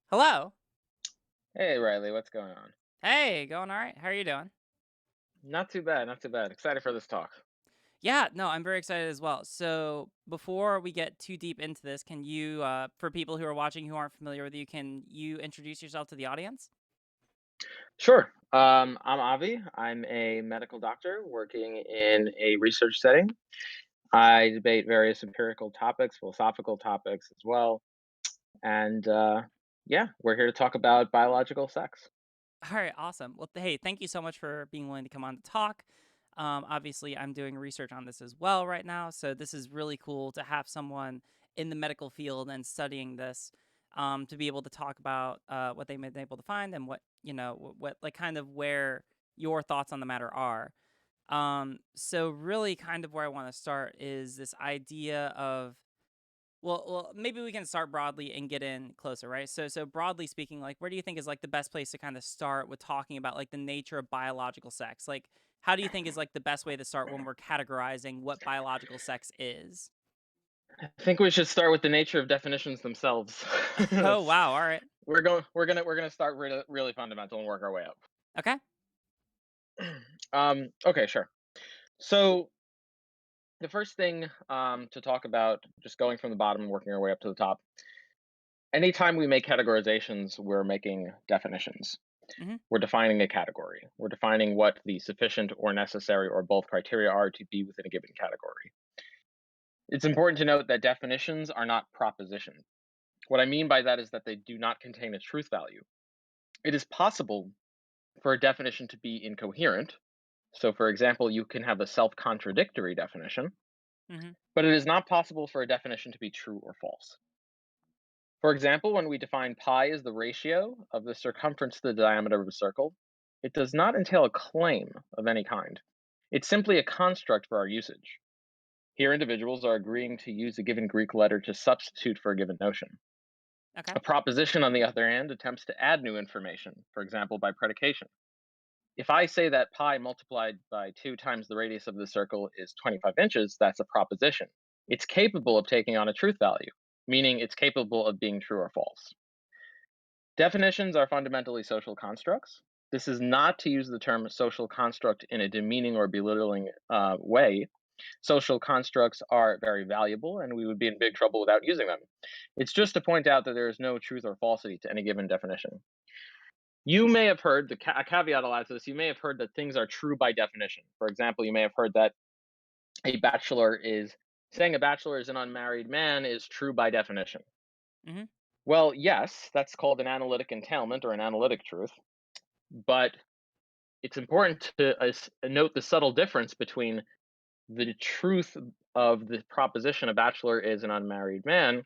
Hello. Hey Riley, what's going on? Hey, going all right? How are you doing? Not too bad, not too bad. Excited for this talk. Yeah, no, I'm very excited as well. So, before we get too deep into this, can you, for people who are watching who aren't familiar with you, can you introduce yourself to the audience? Sure. I'm Avi. I'm a medical doctor working in a research setting. I debate various empirical topics, philosophical topics as well. And yeah, we're here to talk about biological sex. All right, awesome. Well, hey, thank you so much for being willing to come on to talk. Obviously, I'm doing research on this as well right now, so this is really cool to have someone in the medical field and studying this to be able to talk about what they've been able to find and what what like kind of where your thoughts on the matter are. So really kind of where I want to start is this idea of maybe we can start broadly and get in closer, right? So broadly speaking, like where do you think is like the best place to kind of start with talking about like the nature of biological sex? Like how do you think is like the best way to start when we're categorizing what biological sex is? I think we should start with the nature of definitions themselves. Oh, wow. All right. We're gonna start really fundamental and work our way up. Okay. Okay, sure. So the first thing to talk about, just going from the bottom and working our way up to the top. Anytime we make categorizations, we're making definitions. Mhm. We're defining a category. We're defining what the sufficient or necessary or both criteria are to be within a given category. It's important to note that definitions are not propositions. What I mean by that is that they do not contain a truth value. It is possible for a definition to be incoherent. So, for example, you can have a self contradictory definition, Mhm. but it is not possible for a definition to be true or false. For example, when we define pi as the ratio of the circumference to the diameter of a circle, it does not entail a claim of any kind. It's simply a construct for our usage. Here, individuals are agreeing to use a given Greek letter to substitute for a given notion. Okay. A proposition, on the other hand, attempts to add new information, for example, by predication. If I say that pi multiplied by 2 times the radius of the circle is 25 inches, that's a proposition. It's capable of taking on a truth value, meaning it's capable of being true or false. Definitions are fundamentally social constructs. This is not to use the term social construct in a demeaning or belittling way. Social constructs are very valuable, and we would be in big trouble without using them. It's just to point out that there is no truth or falsity to any given definition. You may have heard a caveat I'll add to this. You may have heard that things are true by definition. For example, you may have heard that a bachelor is saying a bachelor is an unmarried man is true by definition. Mhm. Well, yes, that's called an analytic entailment or an analytic truth, but it's important to note the subtle difference between the truth of the proposition a bachelor is an unmarried man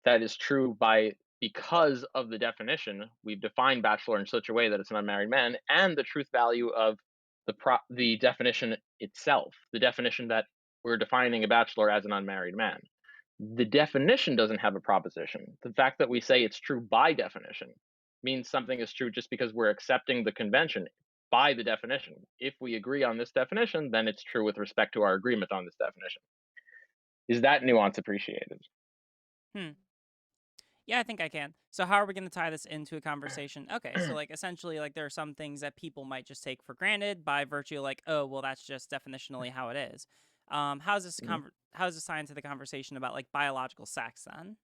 that is true by because of the definition we've defined bachelor in such a way that it's an unmarried man, and the truth value of the definition itself, the definition that we're defining a bachelor as an unmarried man. The definition doesn't have a proposition. The fact that we say it's true by definition means something is true just because we're accepting the convention by the definition. If we agree on this definition, then it's true with respect to our agreement on this definition. Is that nuance appreciated? Hmm. Yeah, I think I can. So how are we going to tie this into a conversation? Okay, so like essentially like there are some things that people might just take for granted by virtue of like, oh, well that's just definitionally how it is. Mhm. How's this tie into the conversation about like biological sex then?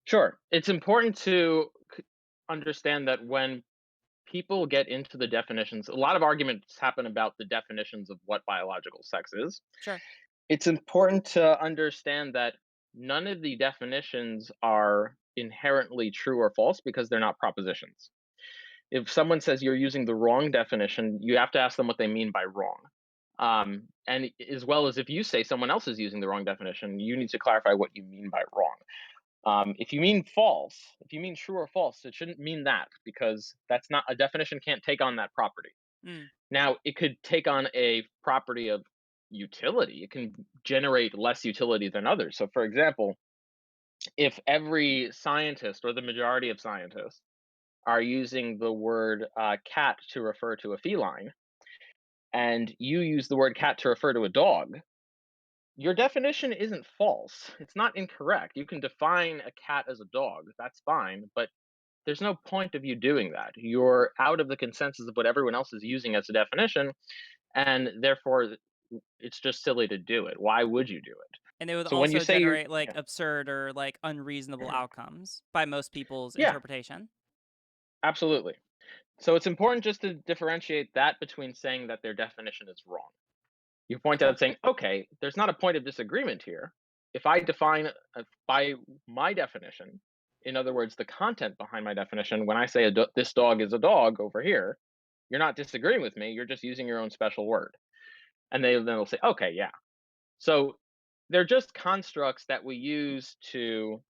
Sure. It's important to understand that when people get into the definitions, a lot of arguments happen about the definitions of what biological sex is. Sure. It's important to understand that none of the definitions are inherently true or false because they're not propositions. If someone says you're using the wrong definition, you have to ask them what they mean by wrong. And as well as if you say someone else is using the wrong definition, you need to clarify what you mean by wrong. If you mean false, if you mean true or false, it shouldn't mean that because that's not a definition can't take on that property. Mm, Now, it could take on a property of utility. It can generate less utility than others. So, for example, if every scientist or the majority of scientists are using the word cat to refer to a feline, and you use the word cat to refer to a dog, your definition isn't false. It's not incorrect. You can define a cat as a dog. That's fine. But there's no point of you doing that. You're out of the consensus of what everyone else is using as a definition, and therefore it's just silly to do it. Why would you do it? And it would So when you also say you're generate, like, absurd or, like, unreasonable outcomes by most people's yeah, interpretation. absolutely. So it's important just to differentiate that between saying that their definition is wrong. You point Okay. out saying, okay, there's not a point of disagreement here. If I define by my definition, in other words, the content behind my definition, when I say this dog is a dog over here, you're not disagreeing with me. You're just using your own special word. And then they'll say, okay, yeah. So they're just constructs that we use to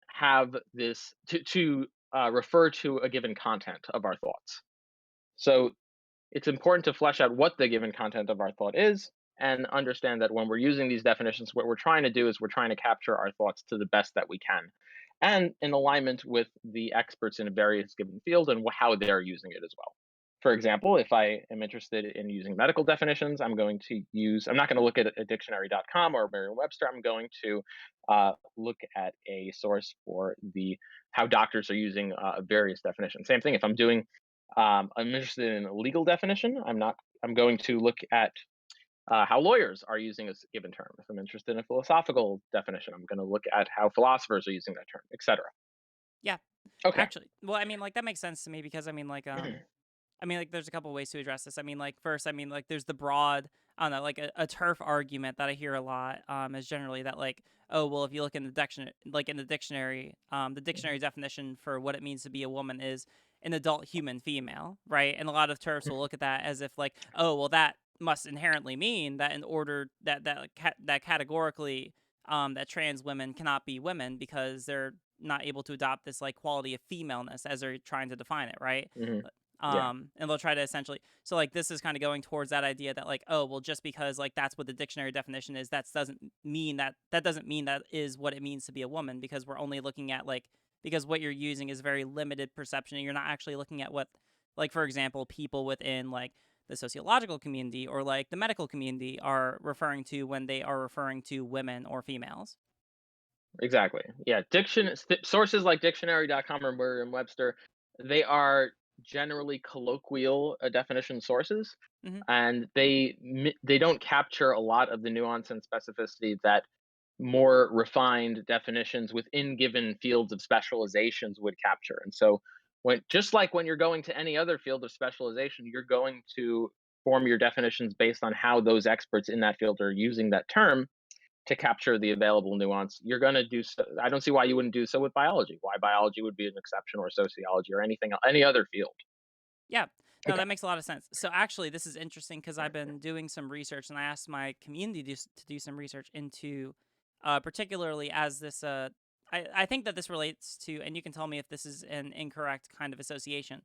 have this, to refer to a given content of our thoughts. So it's important to flesh out what the given content of our thought is and understand that when we're using these definitions, what we're trying to do is we're trying to capture our thoughts to the best that we can and in alignment with the experts in a various given field and how they're using it as well. For example, if I am interested in using medical definitions, I'm not going to look at a dictionary.com or Merriam-Webster. I'm going to look at a source for how doctors are using various definitions. Same thing if I'm interested in a legal definition. I'm going to look at how lawyers are using a given term. If I'm interested in a philosophical definition, I'm going to look at how philosophers are using that term, etc. Yeah. Okay. Actually, well, I mean, like, that makes sense to me because, I mean, like, there's a couple ways to address this. I mean, like, first, I mean, like, there's the broad, I don't know, like a turf argument that I hear a lot, is generally that, like, oh, well, if you look in the dictionary, like in the dictionary definition for what it means to be a woman is an adult human female, right? And a lot of turfs will look at that as if, like, oh, well, that must inherently mean that in order that categorically, that trans women cannot be women because they're not able to adopt this like quality of femaleness as they're trying to define it, right? Hmm. Yeah. And they'll try to essentially, so like this is kind of going towards that idea that like, oh, well, just because like that's what the dictionary definition is, that doesn't mean that is what it means to be a woman, because we're only looking at like, because what you're using is very limited perception and you're not actually looking at what, like, for example, people within like the sociological community or like the medical community are referring to when they are referring to women or females. Exactly. Yeah. Sources like dictionary.com or Merriam-Webster, they are generally colloquial definition sources, Hmm. and they don't capture a lot of the nuance and specificity that more refined definitions within given fields of specializations would capture. And so just like when you're going to any other field of specialization, you're going to form your definitions based on how those experts in that field are using that term to capture the available nuance. You're going to do so. I don't see why you wouldn't do so with biology. Why biology would be an exception, or sociology, or any other field. Yeah. No, Okay. that makes a lot of sense. So actually, this is interesting because I've been doing some research and I asked my community to do some research into, particularly as this, I think that this relates to, and you can tell me if this is an incorrect kind of association.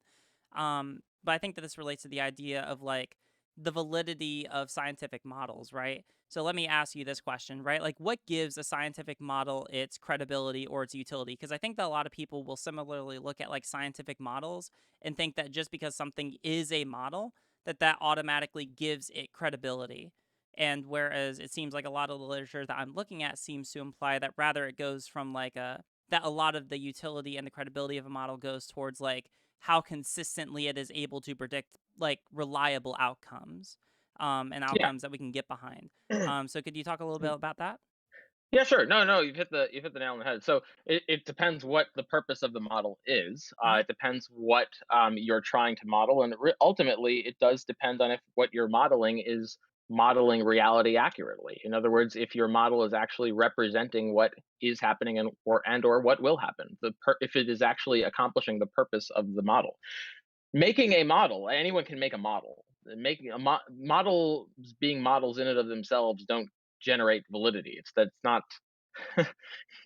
But I think that this relates to the idea of like the validity of scientific models, right? So let me ask you this question, right? Like, what gives a scientific model its credibility or its utility? Because I think that a lot of people will similarly look at like scientific models and think that just because something is a model, that automatically gives it credibility. And whereas it seems like a lot of the literature that I'm looking at seems to imply that rather it goes from like that a lot of the utility and the credibility of a model goes towards like how consistently it is able to predict like reliable outcomes, and Yeah. outcomes that we can get behind. So could you talk a little bit about that? Yeah, sure. No, no, you've hit the nail on the head. So it depends what the purpose of the model is. Hmm. It depends what you're trying to model, and ultimately, it does depend on if what you're modeling is modeling reality accurately. In other words, if your model is actually representing what is happening and or what will happen, if it is actually accomplishing the purpose of the model. Making a model, anyone can make a model. Making models being models in and of themselves don't generate validity. That's not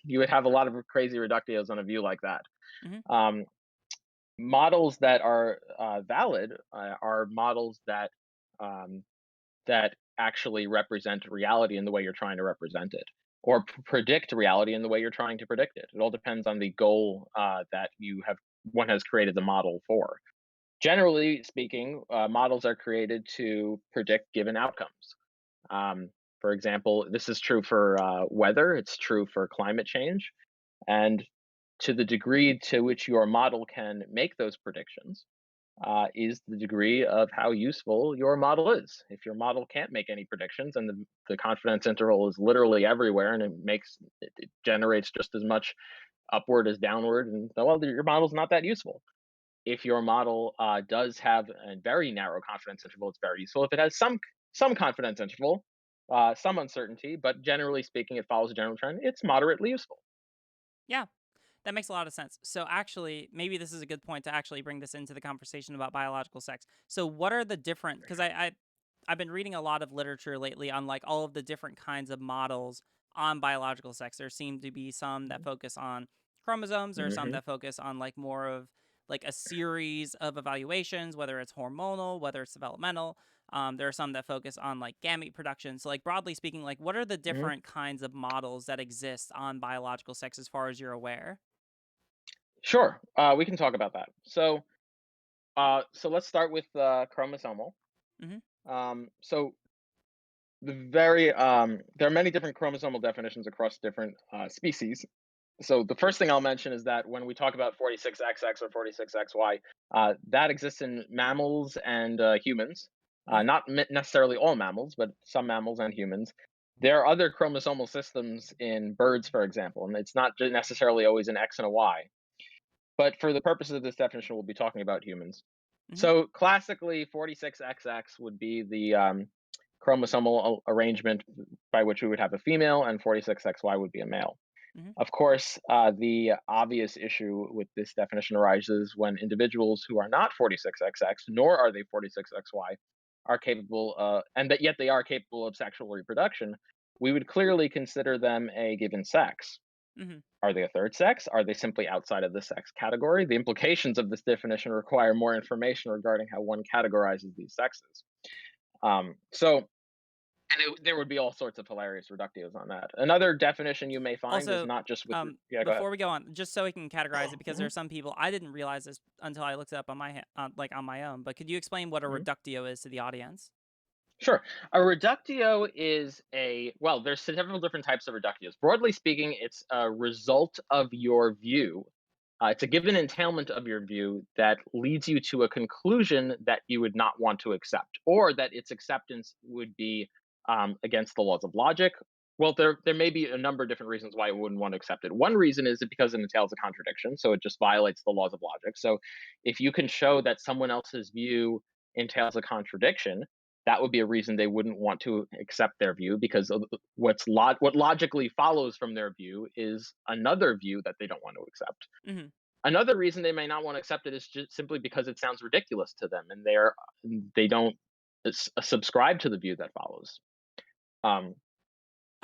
you would have a lot of crazy reductios on a view like that. Hmm. Um, Models that are valid are models um, that actually represent reality in the way you're trying to represent it, or predict reality in the way you're trying to predict it. It all depends on the goal that one has created the model for. Generally speaking, models are created to predict given outcomes. Um, for example, this is true for weather. It's true for climate change, and To the degree to which your model can make those predictions, is the degree of how useful your model is. If your model can't make any predictions and the confidence interval is literally everywhere and it generates just as much upward as downward, and well, your model's not that useful. If your model does have a very narrow confidence interval, it's very useful. If it has some confidence interval, some uncertainty, but generally speaking, it follows a general trend, it's moderately useful. Yeah. That makes a lot of sense. So actually, maybe this is a good point to actually bring this into the conversation about biological sex. So what are the different, because I've been reading a lot of literature lately on like all of the different kinds of models on biological sex. There seem to be some that focus on chromosomes, or some Hmm. that focus on like more of like a series of evaluations, whether it's hormonal, whether it's developmental. There are some that focus on like gamete production. So like broadly speaking, like what are the Hmm. different kinds of models that exist on biological sex as far as you're aware? Sure, we can talk about that. So let's start with chromosomal. Mhm. So there are many different chromosomal definitions across different species. So the first thing I'll mention is that when we talk about 46XX or 46XY, that exists in mammals and humans. Mhm. Not necessarily all mammals, but some mammals and humans. There are other chromosomal systems in birds, for example, and it's not necessarily always an X and a Y. But for the purposes of this definition, we'll be talking about humans. Mhm. So classically, 46XX would be the chromosomal arrangement by which we would have a female, and 46XY would be a male. Mhm. Of course, the obvious issue with this definition arises when individuals who are not 46XX, nor are they 46XY, are capable, and that yet they are capable of sexual reproduction. We would clearly consider them a given sex. Mhm. Are they a third sex? Are they simply outside of the sex category? The implications of this definition require more information regarding how one categorizes these sexes. There would be all sorts of hilarious reductions on that. Another definition you may find is Also, not just with. Yeah, go ahead. before we go on, just so we can categorize it, because there Mhm, are some people I didn't realize this until I looked it up on like on my own. But could you explain what a mhm. reductio is to the audience? Sure. A reductio is there's several different types of reductios. Broadly speaking, it's a result of your view. It's a given entailment of your view that leads you to a conclusion that you would not want to accept, or that its acceptance would be against the laws of logic. Well, there may be a number of different reasons why you wouldn't want to accept it. One reason is that because it entails a contradiction, so it just violates the laws of logic. So if you can show that someone else's view entails a contradiction, that would be a reason they wouldn't want to accept their view, because what logically follows from their view is another view that they don't want to accept. Mhm. Another reason they may not want to accept it is just simply because it sounds ridiculous to them, and they don't subscribe to the view that follows. Um,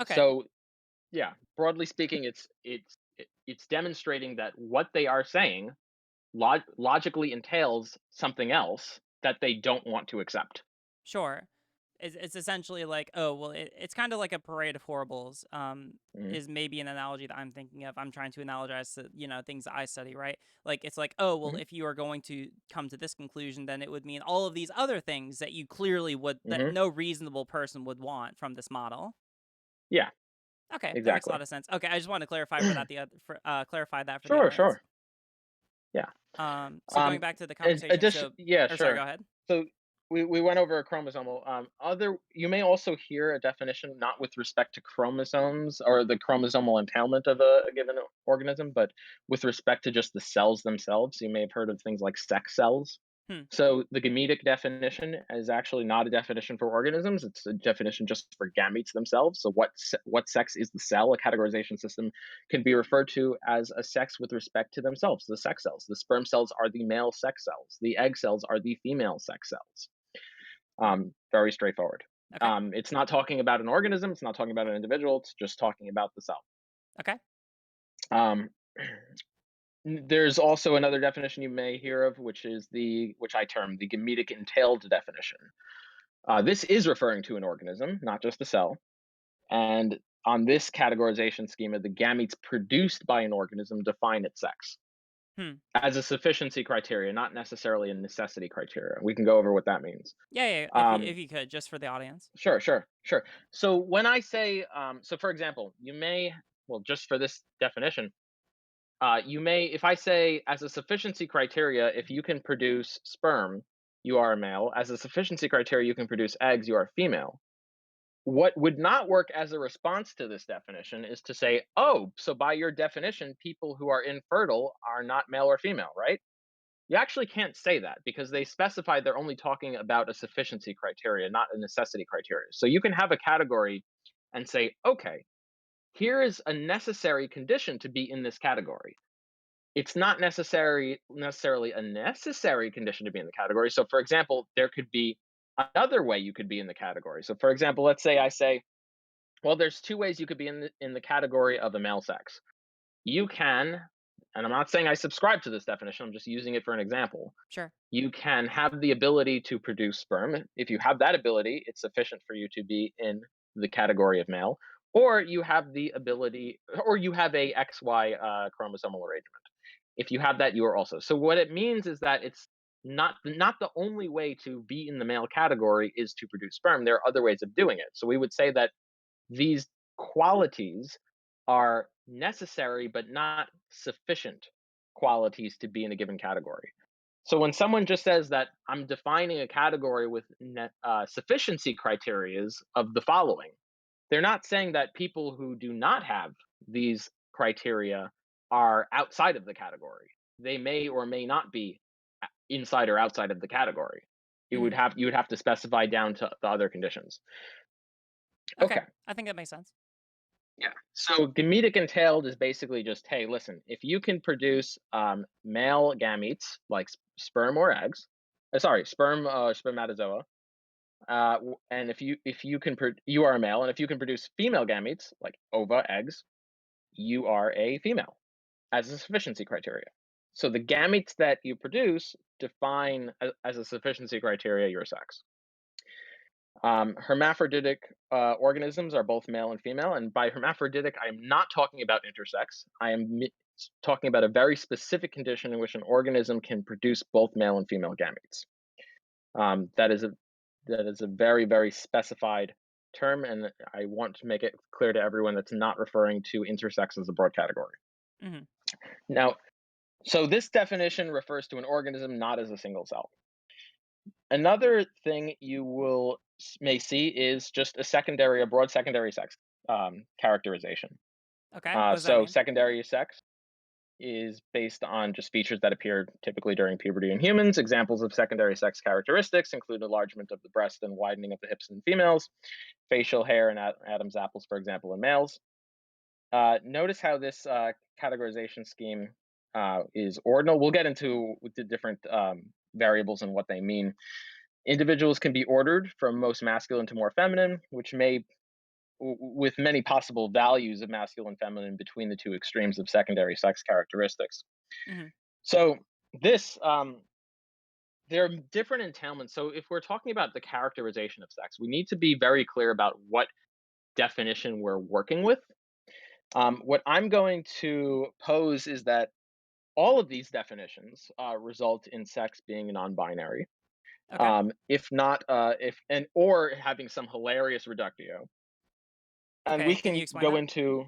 Okay. so yeah, broadly speaking, it's demonstrating that what they are saying logically entails something else that they don't want to accept. Sure. It's essentially like, oh, well, it's kind of like a parade of horribles. Mhm, Is maybe an analogy that I'm thinking of. I'm trying to analogize to, things that I study, right? Like it's like, oh, well, mhm, if you are going to come to this conclusion, then it would mean all of these other things that you clearly would, that mhm. no reasonable person would want from this model. Yeah, Okay, that makes a exactly. lot of sense. Okay, I just want to clarify for that clarify that for the Sure, audience. sure. Yeah. So going Um, back to the conversation, addition, so yeah, or sorry, go sure. ahead. So we went over a chromosomal. Other you may also hear a definition not with respect to chromosomes or the chromosomal entailment of a given organism, but with respect to just the cells themselves. You may have heard of things like sex cells. Hmm. So the gametic definition is actually not a definition for organisms. It's a definition just for gametes themselves. So what sex is the cell? A categorization system can be referred to as a sex with respect to themselves, the sex cells. The sperm cells are the male sex cells. The egg cells are the female sex cells. Very straightforward. Okay. It's not talking about an organism. It's not talking about an individual. It's just talking about the cell. Okay. Um, there's also another definition you may hear of, which I term the gametic entailed definition. This is referring to an organism, not just a cell. And on this categorization schema, the gametes produced by an organism define its sex Hmm. as a sufficiency criteria, not necessarily a necessity criteria. We can go over what that means. Yeah, yeah. Um, If you could, just for the audience. sure. So when I say, so for example, you may, well, just for this definition, You may, if I say as a sufficiency criteria, if you can produce sperm, you are a male. As a sufficiency criteria, you can produce eggs, you are female. What would not work as a response to this definition is to say, oh, so by your definition, people who are infertile are not male or female, right? You actually can't say that because they specify they're only talking about a sufficiency criteria, not a necessity criteria. So you can have a category and say, okay, here is a necessary condition to be in this category. It's not necessarily a necessary condition to be in the category. So for example, there could be another way you could be in the category. So for example, let's say I say, well, there's two ways you could be in the category of the male sex. You can, and I'm not saying I subscribe to this definition, I'm just using it for an example. Sure. You can have the ability to produce sperm. If you have that ability, it's sufficient for you to be in the category of male. Or you have the ability, or you have a XY chromosomal arrangement. If you have that, you are also. So what it means is that it's not the only way to be in the male category is to produce sperm. There are other ways of doing it. So we would say that these qualities are necessary but not sufficient qualities to be in a given category. So when someone just says that I'm defining a category with sufficiency criterias of the following, they're not saying that people who do not have these criteria are outside of the category. They may or may not be inside or outside of the category. Hmm. You would have to specify down to the other conditions. Okay. Okay. I think that makes sense. Yeah. So gametic entailed is basically just, hey, listen, if you can produce male gametes like sperm or eggs, sorry, sperm, spermatozoa, and if you can you are a male, and if you can produce female gametes like ova, eggs, you are a female as a sufficiency criteria. So the gametes that you produce define as a sufficiency criteria your sex. Hermaphroditic organisms are both male and female, and by hermaphroditic, I am not talking about intersex. I am talking about a very specific condition in which an organism can produce both male and female gametes. That is a very very specified term, and I want to make it clear to everyone that's not referring to intersex as a broad category. Hmm. Now, so this definition refers to an organism, not as a single cell. Another thing you may see is just a broad secondary sex characterization. Okay. What does that So mean? secondary sex is based on just features that appear typically during puberty in humans. Examples of secondary sex characteristics include enlargement of the breast and widening of the hips in females, facial hair and Adam's apples, for example, in males. Notice how this categorization scheme is ordinal. We'll get into the different variables and what they mean. Individuals can be ordered from most masculine to more feminine, which may, with many possible values of masculine and feminine between the two extremes of secondary sex characteristics. Hmm. So this, there are different entailments. So if we're talking about the characterization of sex, we need to be very clear about what definition we're working with. What I'm going to pose is that all of these definitions result in sex being non-binary. Okay. If not, if and or having some hilarious reductio. And we Okay. Can you can explain go that? into,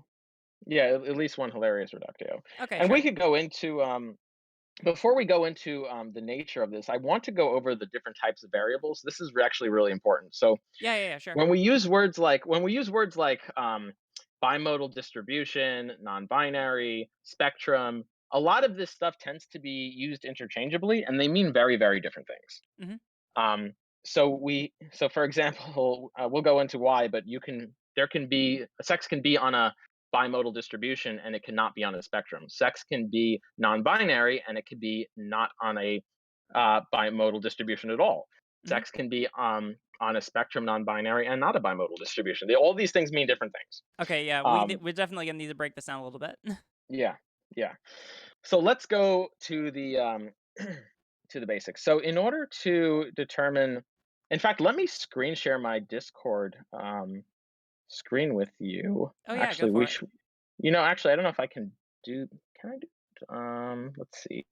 yeah, at least one hilarious reductio. Okay. And we Sure. could go into before we go into the nature of this, I want to go over the different types of variables. This is actually really important. So Yeah. Yeah. Yeah. Sure. when we use words like bimodal distribution, non-binary, spectrum, a lot of this stuff tends to be used interchangeably, and they mean very, very different things. Hmm. Um, so for example, we'll go into why, but there can be sex can be on a bimodal distribution and it cannot be on a spectrum. Sex can be non-binary and it can be not on a bimodal distribution at all. Hmm. Sex can be on a spectrum non-binary and not a bimodal distribution. All these things mean different things. Okay. Yeah. Um, We're definitely gonna need to break this down a little bit. yeah, yeah. So let's go to the to the basics. So in order to determine, in fact, let me screen share my Discord screen with you. Oh yeah. Go Actually, we for it. should. Actually, I don't know if I can do. Can I do? Let's see.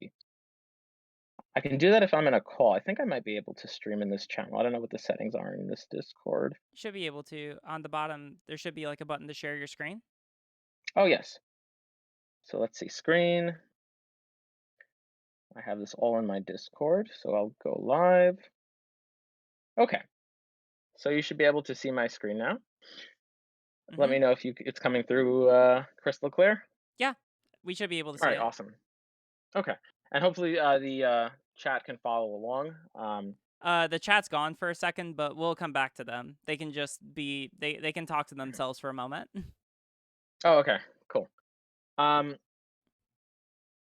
I can do that if I'm in a call. I think I might be able to stream in this channel. I don't know what the settings are in this Discord. Should be able to. On the bottom, there should be like a button to share your screen. Oh yes. So let's see, screen. I have this all in my Discord, so I'll go live. Okay, so you should be able to see my screen now. Let Mm-hmm. me know if it's coming through crystal clear. Yeah, we should be able to All see right, it. awesome. Okay, and hopefully the chat can follow along. The chat's gone for a second, but we'll come back to them. They can just be they can talk to themselves for a moment. Oh, okay, cool. Um,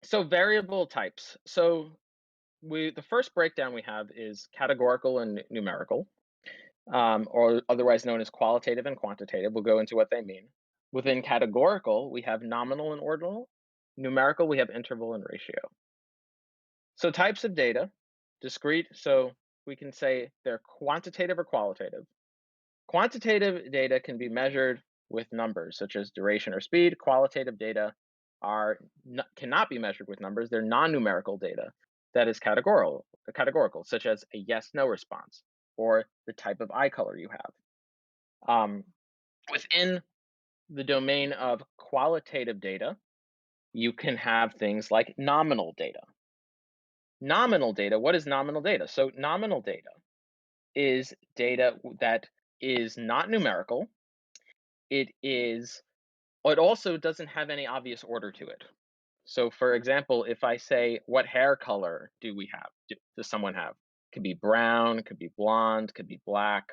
so variable types. So the first breakdown we have is categorical and numerical, or otherwise known as qualitative and quantitative. We'll go into what they mean. Within categorical, we have nominal and ordinal. Numerical, we have interval and ratio. So types of data, discrete. So we can say they're quantitative or qualitative. Quantitative data can be measured with numbers, such as duration or speed. Qualitative data cannot be measured with numbers. They're non-numerical data that is categorical, such as a yes/no response or the type of eye color you have. Um, Within the domain of qualitative data, you can have things like nominal data. Nominal data, what is nominal data? So nominal data is data that is not numerical. It also doesn't have any obvious order to it. So, for example, if I say, what hair color do we have? Does someone have? Could be brown, could be blonde, could be black.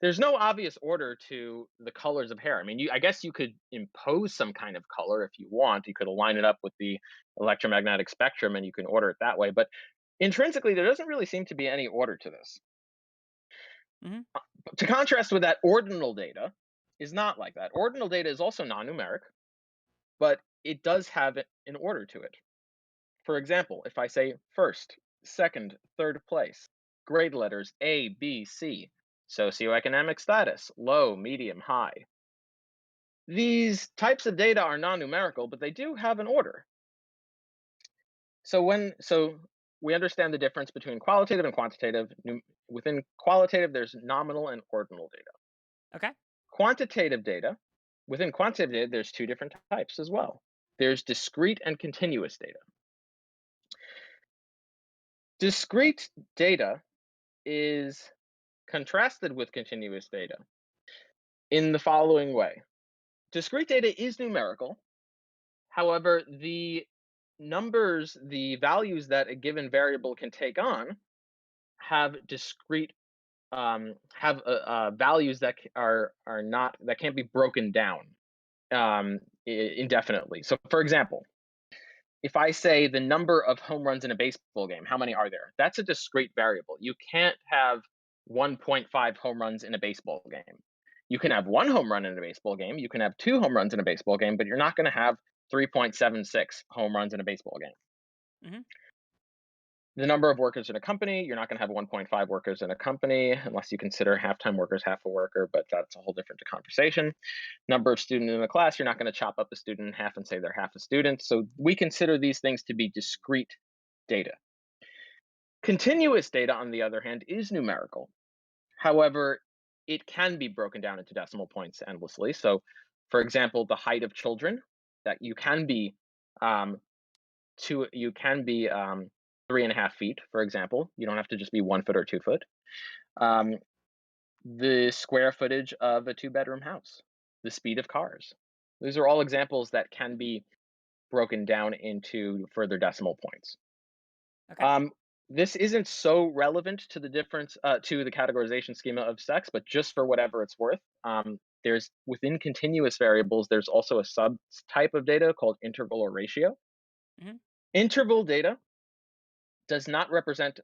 There's no obvious order to the colors of hair. I mean, I guess you could impose some kind of color if you want. You could align it up with the electromagnetic spectrum and you can order it that way. But intrinsically, there doesn't really seem to be any order to this. Mm-hmm. To contrast with that, ordinal data is not like that. Ordinal data is also non-numeric, but it does have an order to it. For example, if I say first, second, third place, grade letters A, B, C, socioeconomic status, low, medium, high. These types of data are non-numerical, but they do have an order. So we understand the difference between qualitative and quantitative. Within qualitative, there's nominal and ordinal data. Okay. Quantitative data, within quantitative data, there's two different types as well. There's discrete and continuous data. Discrete data is contrasted with continuous data in the following way. Discrete data is numerical. However, the values that a given variable can take on have discrete have values that are not that can't be broken down indefinitely. So, for example, if I say the number of home runs in a baseball game, how many are there? That's a discrete variable. You can't have 1.5 home runs in a baseball game. You can have one home run in a baseball game. You can have two home runs in a baseball game, but you're not going to have 3.76 home runs in a baseball game. Mm-hmm. The number of workers in a company, you're not going to have 1.5 workers in a company unless you consider half-time workers half a worker, but that's a whole different conversation. Number of students in a class, you're not going to chop up a student in half and say they're half a student. So we consider these things to be discrete data. Continuous data, on the other hand, is numerical. However, it can be broken down into decimal points endlessly. So, for example, the height of children, that um, you can be 3.5 feet, for example. You don't have to just be 1 foot or 2 foot. Um, the square footage of a two-bedroom house, the speed of cars. These are all examples that can be broken down into further decimal points. Okay. Um, this isn't so relevant to the difference to the categorization schema of sex, but just for whatever it's worth, there's within continuous variables, there's also a subtype of data called interval or ratio. Mm-hmm. Interval data does not represent.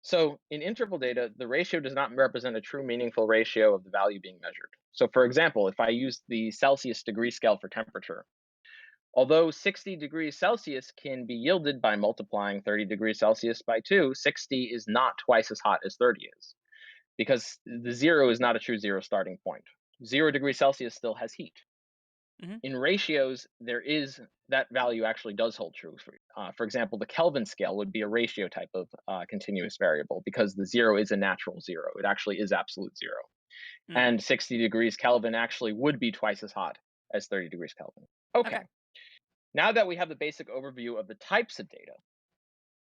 So in interval data, the ratio does not represent a true meaningful ratio of the value being measured. So for example, if I use the Celsius degree scale for temperature, although 60 degrees Celsius can be yielded by multiplying 30 degrees Celsius by 2, 60 is not twice as hot as 30 is, because the zero is not a true zero starting point. 0 degrees Celsius still has heat. Mm-hmm. In ratios, there is that value actually does hold true. For example, the Kelvin scale would be a ratio type of continuous variable because the zero is a natural zero. It actually is absolute zero. Mm. And 60 degrees Kelvin actually would be twice as hot as 30 degrees Kelvin. Okay. Okay. Now that we have the basic overview of the types of data,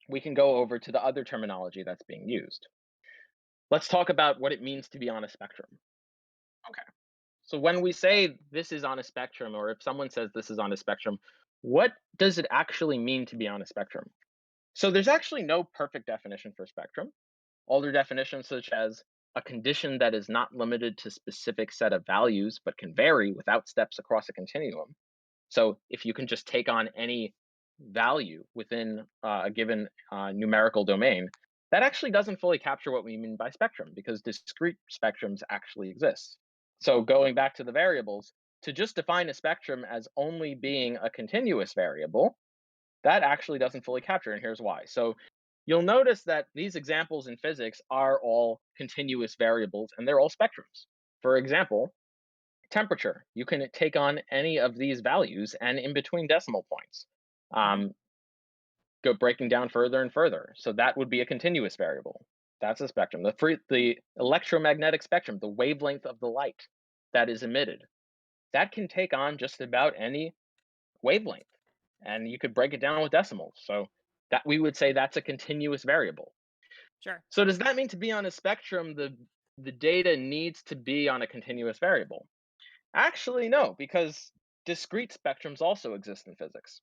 we can go over to the other terminology that's being used. Let's talk about what it means to be on a spectrum. Okay. So when we say this is on a spectrum, or if someone says this is on a spectrum, what does it actually mean to be on a spectrum? So there's actually no perfect definition for spectrum. Older definitions, such as a condition that is not limited to specific set of values but can vary without steps across a continuum. So if you can just take on any value within a given numerical domain, that actually doesn't fully capture what we mean by spectrum because discrete spectrums actually exist. So going back to the variables, to just define a spectrum as only being a continuous variable, that actually doesn't fully capture, and here's why. So you'll notice that these examples in physics are all continuous variables and they're all spectrums. For example, temperature. You can take on any of these values and in between decimal points. Hmm. Um, Go breaking down further and further. So that would be a continuous variable. That's a spectrum. The electromagnetic spectrum, the wavelength of the light that is emitted, that can take on just about any wavelength, and you could break it down with decimals. So that we would say that's a continuous variable. Sure. So does that mean to be on a spectrum, the data needs to be on a continuous variable? Actually, no, because discrete spectrums also exist in physics.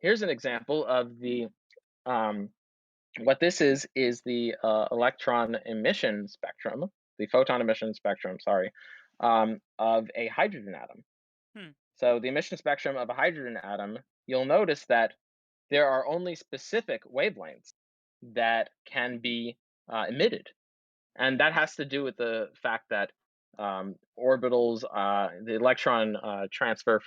Here's an example of the um, what this is the electron emission spectrum, the photon emission spectrum, sorry, of a hydrogen atom. Hmm. So the emission spectrum of a hydrogen atom, you'll notice that there are only specific wavelengths that can be emitted, and that has to do with the fact that orbitals, the electron transfer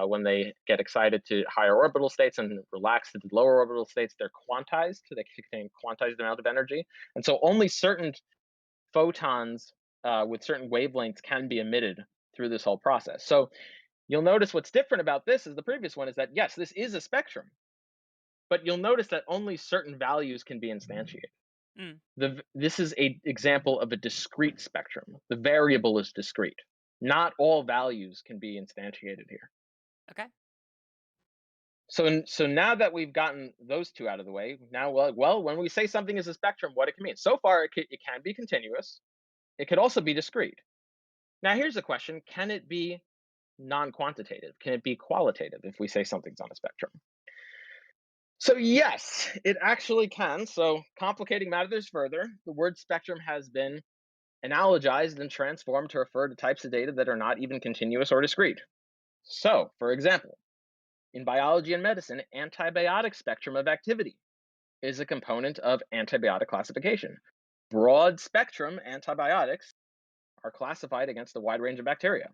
when they get excited to higher orbital states and relax to the lower orbital states, they're quantized. They contain quantized amount of energy, and so only certain photons with certain wavelengths can be emitted through this whole process. So you'll notice what's different about this is the previous one is that yes, this is a spectrum, but you'll notice that only certain values can be instantiated. Mm. This is a example of a discrete spectrum. The variable is discrete. Not all values can be instantiated here. Okay. So now that we've gotten those two out of the way, now when we say something is a spectrum, what it can mean. So far, it can be continuous. It could also be discrete. Now here's a question: can it be non-quantitative? Can it be qualitative if we say something's on a spectrum? So yes, it actually can. So complicating matters further, the word spectrum has been analogized and transformed to refer to types of data that are not even continuous or discrete. So, for example, in biology and medicine, antibiotic spectrum of activity is a component of antibiotic classification. Broad spectrum antibiotics are classified against a wide range of bacteria.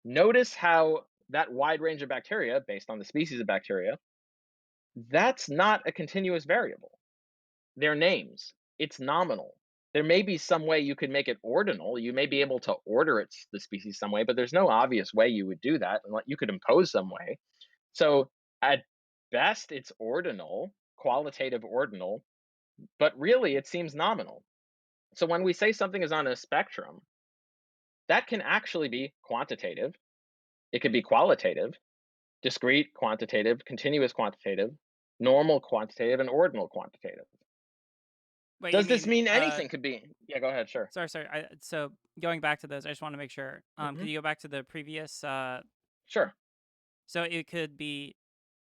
Notice how that wide range of bacteria, based on the species of bacteria, that's not a continuous variable. They're names. It's nominal. There may be some way you could make it ordinal. You may be able to order its the species some way, but there's no obvious way you would do that. And you could impose some way. So at best, it's ordinal, qualitative ordinal, but really it seems nominal. So when we say something is on a spectrum, that can actually be quantitative. It could be qualitative, discrete quantitative, continuous quantitative, normal quantitative, and ordinal quantitative. Wait, you Does this mean mean anything could be? Yeah, go ahead. Sure. sorry. So going back to those, I just want to make sure. Could Hmm. you go back to the previous? Sure. So it could be.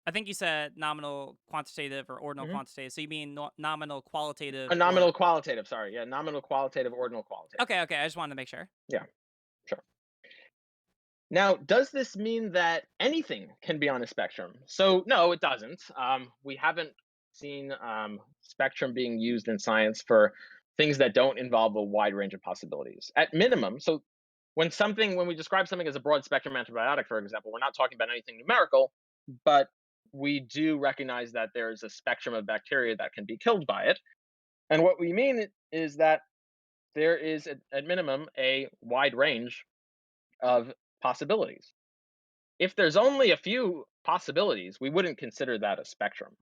I think you said nominal quantitative or ordinal Hmm. quantitative. So you mean nominal qualitative A or? nominal qualitative. Sorry. Yeah, nominal qualitative, ordinal qualitative. Okay, okay. I just wanted to make sure. Yeah, sure. Now, does this mean that anything can be on a spectrum? So, no, it doesn't. We haven't seen spectrum being used in science for things that don't involve a wide range of possibilities. At minimum, so when we describe something as a broad spectrum antibiotic, for example, we're not talking about anything numerical, but we do recognize that there's a spectrum of bacteria that can be killed by it. And what we mean is that there is, at minimum, a wide range of possibilities. If there's only a few possibilities, we wouldn't consider that a spectrum.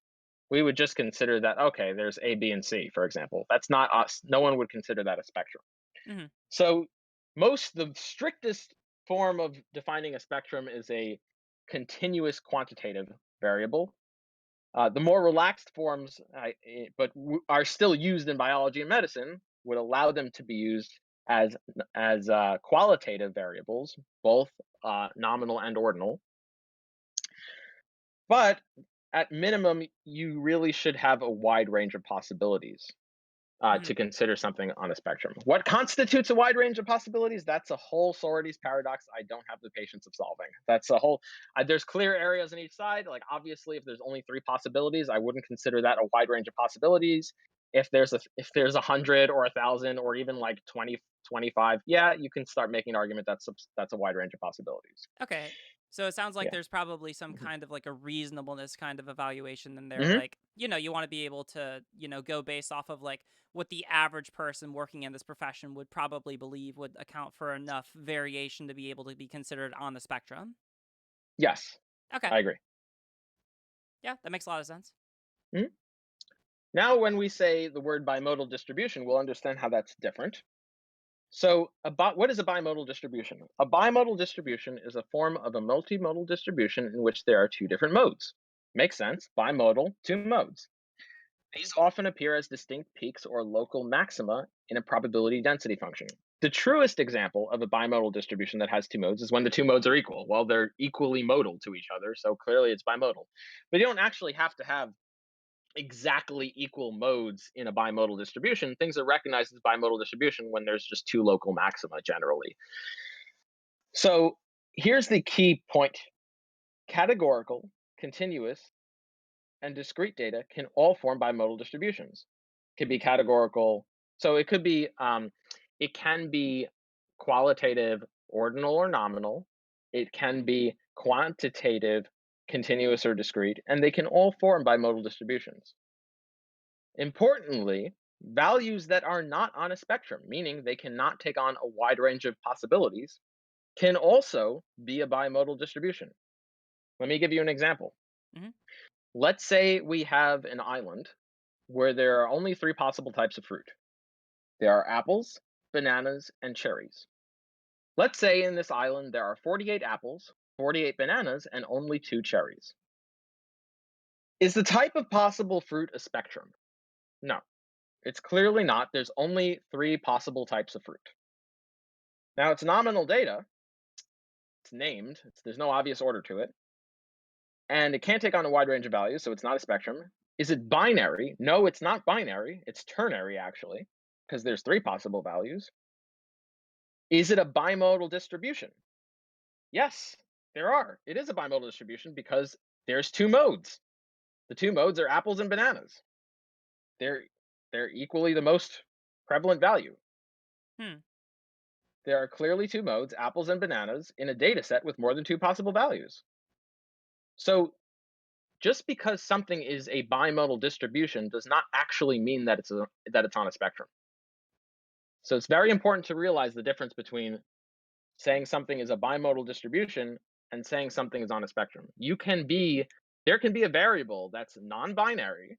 We would just consider that, okay, there's A, B, and C, for example. That's not us. No one would consider that a spectrum. Hmm. So, the strictest form of defining a spectrum is a continuous quantitative variable. The more relaxed forms, are still used in biology and medicine, would allow them to be used as qualitative variables, both nominal and ordinal. But at minimum, you really should have a wide range of possibilities Hmm. to consider something on a spectrum. What constitutes a wide range of possibilities? That's a whole Sorites paradox I don't have the patience of solving. That's a whole. There's clear areas on each side. Like obviously, if there's only three possibilities, I wouldn't consider that a wide range of possibilities. If there's 100 or 1,000 or even like 20, 25, yeah, you can start making an argument that's a wide range of possibilities. Okay. So it sounds like Yeah. there's probably some Hmm. kind of like a reasonableness kind of evaluation in there. Hmm. Like, you want to be able to, go based off of like what the average person working in this profession would probably believe would account for enough variation to be able to be considered on the spectrum. Yes, Okay. I agree. Yeah, that makes a lot of sense. Mhm. Now, when we say the word bimodal distribution, we'll understand how that's different. So, what is a bimodal distribution? A bimodal distribution is a form of a multimodal distribution in which there are two different modes. Makes sense. Bimodal, two modes. These often appear as distinct peaks or local maxima in a probability density function. The truest example of a bimodal distribution that has two modes is when the two modes are equal. Well, they're equally modal to each other, so clearly it's bimodal. But you don't actually have to have exactly equal modes in a bimodal distribution. Things are recognized as bimodal distribution when there's just two local maxima generally. So here's the key point: categorical, continuous, and discrete data can all form bimodal distributions. Could be categorical, so it can be qualitative, ordinal or nominal. It can be quantitative, continuous or discrete, and they can all form bimodal distributions. Importantly, values that are not on a spectrum, meaning they cannot take on a wide range of possibilities, can also be a bimodal distribution. Let me give you an example. Hmm. Let's say we have an island where there are only three possible types of fruit. There are apples, bananas, and cherries. Let's say in this island there are 48 apples, 48 bananas, and only two cherries. Is the type of possible fruit a spectrum? No, it's clearly not. There's only three possible types of fruit. Now, it's nominal data, it's named, there's no obvious order to it, and it can't take on a wide range of values, so it's not a spectrum. Is it binary? No, it's not binary. It's ternary, actually, because there's three possible values. Is it a bimodal distribution? Yes, there are. It is a bimodal distribution because there's two modes. The two modes are apples and bananas. They're they're equally the most prevalent value. Hmm. There are clearly two modes, apples and bananas, in a data set with more than two possible values. So just because something is a bimodal distribution does not actually mean that it's on a spectrum. So it's very important to realize the difference between saying something is a bimodal distribution and saying something is on a spectrum. There can be a variable that's non-binary,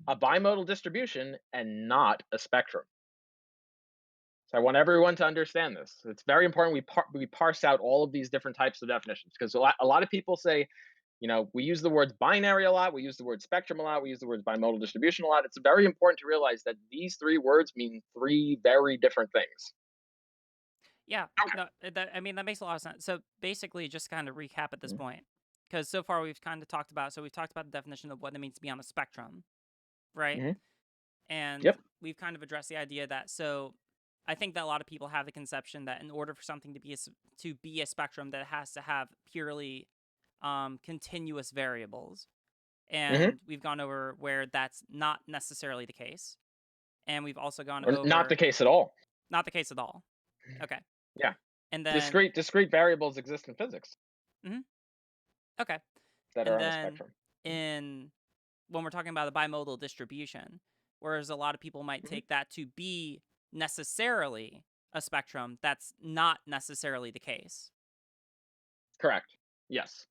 a bimodal distribution, and not a spectrum. So I want everyone to understand this. It's very important we parse out all of these different types of definitions because a lot of people say, we use the words binary a lot, we use the word spectrum a lot, we use the words bimodal distribution a lot. It's very important to realize that these three words mean three very different things. Yeah. No, that makes a lot of sense. So basically, just kind of recap at this Mhm. point, because so far we've kind of talked about. So we've talked about the definition of what it means to be on a spectrum, right? Mhm. And Yep. we've kind of addressed the idea that I think that a lot of people have the conception that in order for something to be a spectrum, that it has to have purely continuous variables. Mhm. And we've gone over where that's not necessarily the case. And we've also gone Not the over case at all. not the case at all. Okay. Yeah. And then Discrete variables exist in physics mhm, okay. that are And on a then spectrum. in when we're talking about a bimodal distribution, whereas a lot of people might Mhm. take that to be necessarily a spectrum, that's not necessarily the case. Correct. Yes.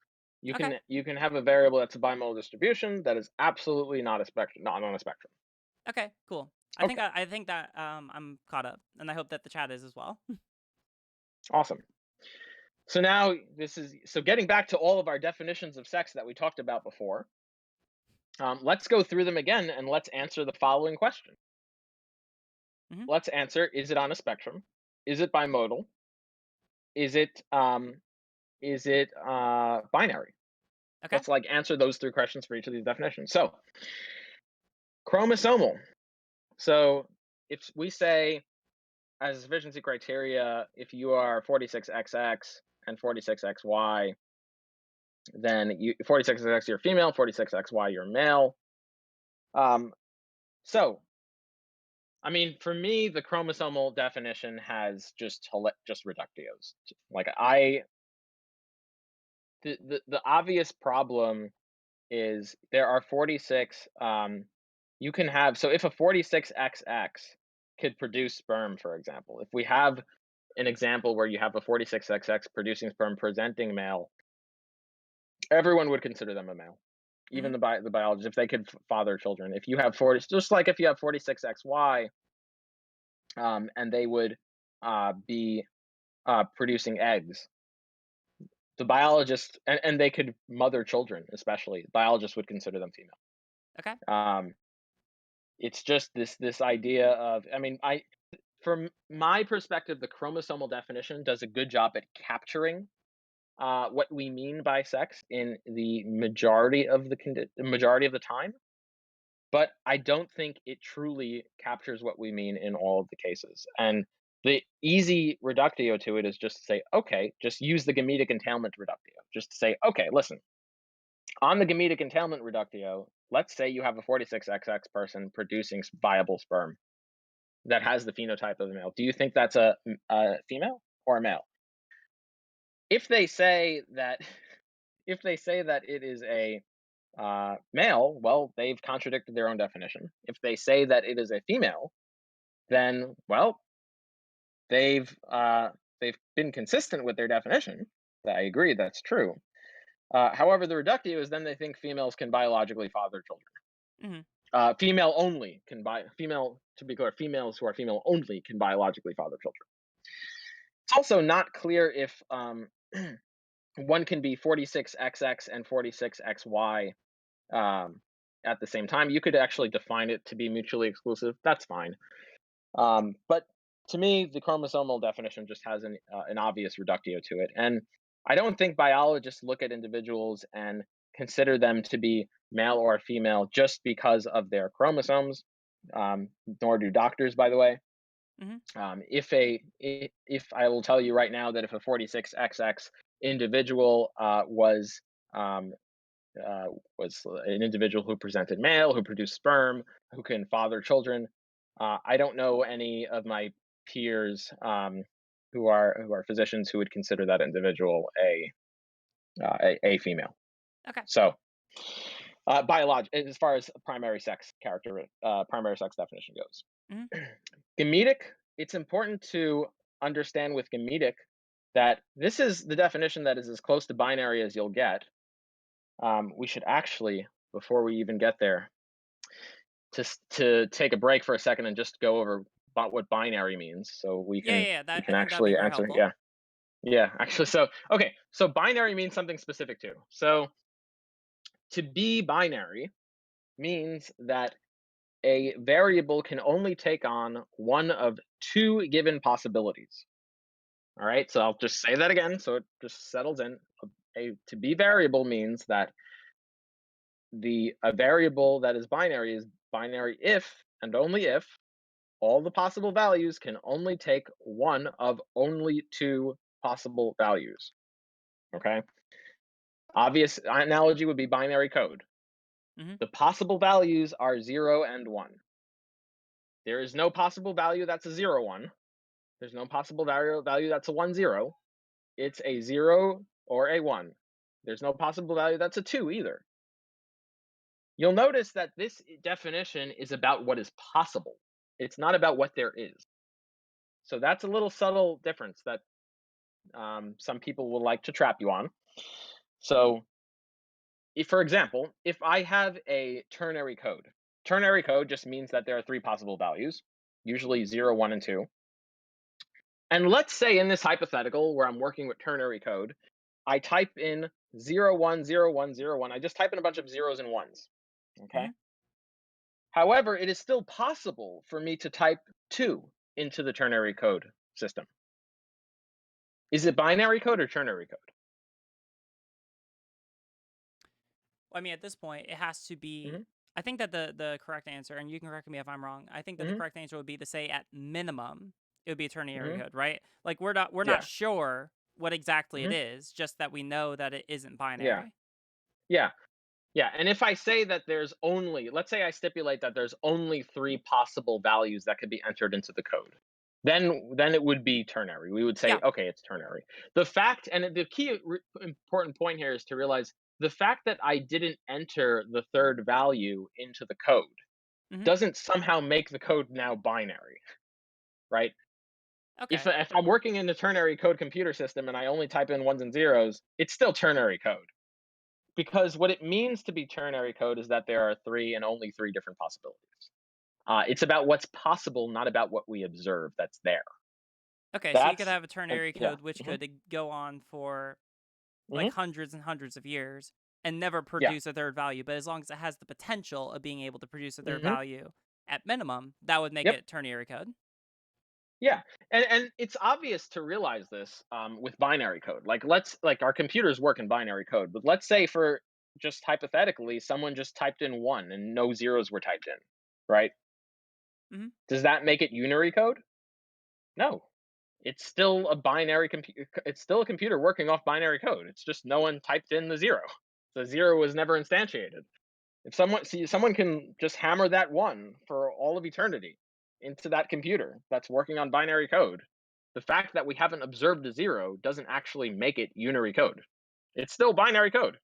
Okay. You can have a variable that's a bimodal distribution that is absolutely not a spectrum, not on a spectrum. Okay, cool. Okay. I think that I'm caught up, and I hope that the chat is as well. Awesome. So now getting back to all of our definitions of sex that we talked about before. Let's go through them again and let's answer the following question. Hmm. Let's answer: is it on a spectrum? Is it bimodal? Is it binary? Okay. Let's like answer those three questions for each of these definitions. So chromosomal. So if we say as a sufficiency criteria, if you are 46XX and 46XY, then 46XX you're female, 46XY you're male. Um, so I mean, for me, the chromosomal definition has just reductios. Like the obvious problem is there are 46. You can have so if a 46XX could produce sperm, for example, if we have an example where you have a 46XX producing sperm presenting male, everyone would consider them a male. Hmm. Even the biologists, if they could father children. If you have 40, just like if you have 46XY, and they would be producing eggs, the biologists and they could mother children, especially biologists would consider them female. Okay. Um, it's just this idea of, I mean, from my perspective, the chromosomal definition does a good job at capturing what we mean by sex in the majority of the time. But I don't think it truly captures what we mean in all of the cases. And the easy reductio to it is just to say, okay, just use the gametic entailment reductio. Just to say, okay, listen, on the gametic entailment reductio, let's say you have a 46XX person producing viable sperm that has the phenotype of the male. Do you think that's a female or a male? If they say that, if they say that it is a male, well, they've contradicted their own definition. If they say that it is a female, then well, they've been consistent with their definition. I agree, that's true. However, the reductio is then they think females can biologically father children. Hmm. Female only can female. To be clear, females who are female only can biologically father children. It's also not clear if one can be 46XX and 46XY at the same time. You could actually define it to be mutually exclusive. That's fine. But to me, the chromosomal definition just has an obvious reductio to it. And I don't think biologists look at individuals and consider them to be male or female just because of their chromosomes, nor do doctors, by the way. Hmm. If I will tell you right now that if a 46XX individual um, was an individual who presented male, who produced sperm, who can father children. I don't know any of my peers who are physicians who would consider that individual a female. Okay. So, as far as primary sex definition goes, Hmm. gametic. It's important to understand with gametic that this is the definition that is as close to binary as you'll get. We should actually, before we even get there, to take a break for a second and just go over about what binary means, so we Yeah, can yeah, yeah. we That I can think that'd be actually very answer. helpful. Yeah, yeah. Actually, so okay, so binary means something specific too. So to be binary means that a variable can only take on one of two given possibilities. All right, so I'll just say that again so it just settles in. To be variable means that the a variable that is binary if and only if all the possible values can only take one of only two possible values. Okay. Obvious analogy would be binary code. Hmm. The possible values are 0 and 1. There is no possible value that's a 0 1. There's no possible value that's a 1 0. It's a 0 or a 1. There's no possible value that's a 2 either. You'll notice that this definition is about what is possible. It's not about what there is. So that's a little subtle difference that some people will like to trap you on. So, if, for example, if I have a ternary code just means that there are three possible values, usually 0, 1, and 2. And let's say in this hypothetical where I'm working with ternary code, I type in 0 1 0 1 0 1. I just type in a bunch of zeros and ones. Okay. Mhm. However, it is still possible for me to type 2 into the ternary code system. Is it binary code or ternary code? I mean, at this point, it has to be. Hmm. I think that the correct answer, and you can correct me if I'm wrong. I think that the Hmm. correct answer would be to say at minimum it would be a ternary Hmm. code, right? Like we're not Yeah. sure what exactly it Hmm. is, just that we know that it isn't Yeah. binary. Yeah. Yeah. And if I say that there's only, let's say I stipulate that there's only three possible values that could be entered into the code, then it would be ternary. We would say, Yeah. okay, it's ternary. The fact, and the key important point here is to realize the fact that I didn't enter the third value into the code Hmm. doesn't somehow make the code now binary, right? Okay. If I'm working in a ternary code computer system and I only type in ones and zeros, it's still ternary code. Because what it means to be ternary code is that there are three and only three different possibilities. It's about what's possible, not about what we observe that's there. Okay. So you could That's have a ternary yeah. code which Hmm. could go on for like Hmm. hundreds and hundreds of years and never Yeah. produce a third value, but as long as it has the potential of being able to produce a third Hmm. value at minimum, that would make Yep. it ternary code. Yeah. And it's obvious to realize this with binary code. Like our computers work in binary code, but let's say for just hypothetically, someone just typed in one and no zeros were typed in, right? Hmm. Does that make it unary code? No. It's still a binary computer. It's still a computer working off binary code. It's just no one typed in the zero. The zero was never instantiated. If someone can just hammer that one for all of eternity into that computer that's working on binary code, the fact that we haven't observed a zero doesn't actually make it unary code. It's still binary code.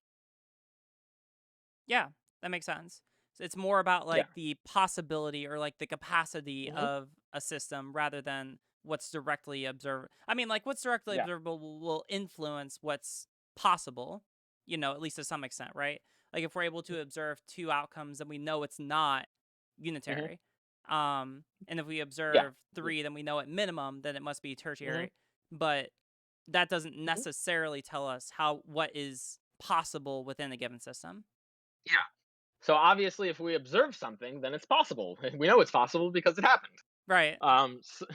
Yeah, that makes sense. So it's more about Yeah. like the possibility or like the capacity Hmm. of a system rather than what's directly observed. I mean, like what's directly Yeah. observable will influence what's possible, at least to some extent, right? Like if we're able to observe two outcomes, then we know it's not Hmm. unitary. And if we Yeah. observe three, then we know at minimum that it must be Hmm. tertiary. But that doesn't Hmm. necessarily tell us what is possible within a given system. Yeah. So obviously, if we observe something, then it's possible. We know it's possible because it happened. Right.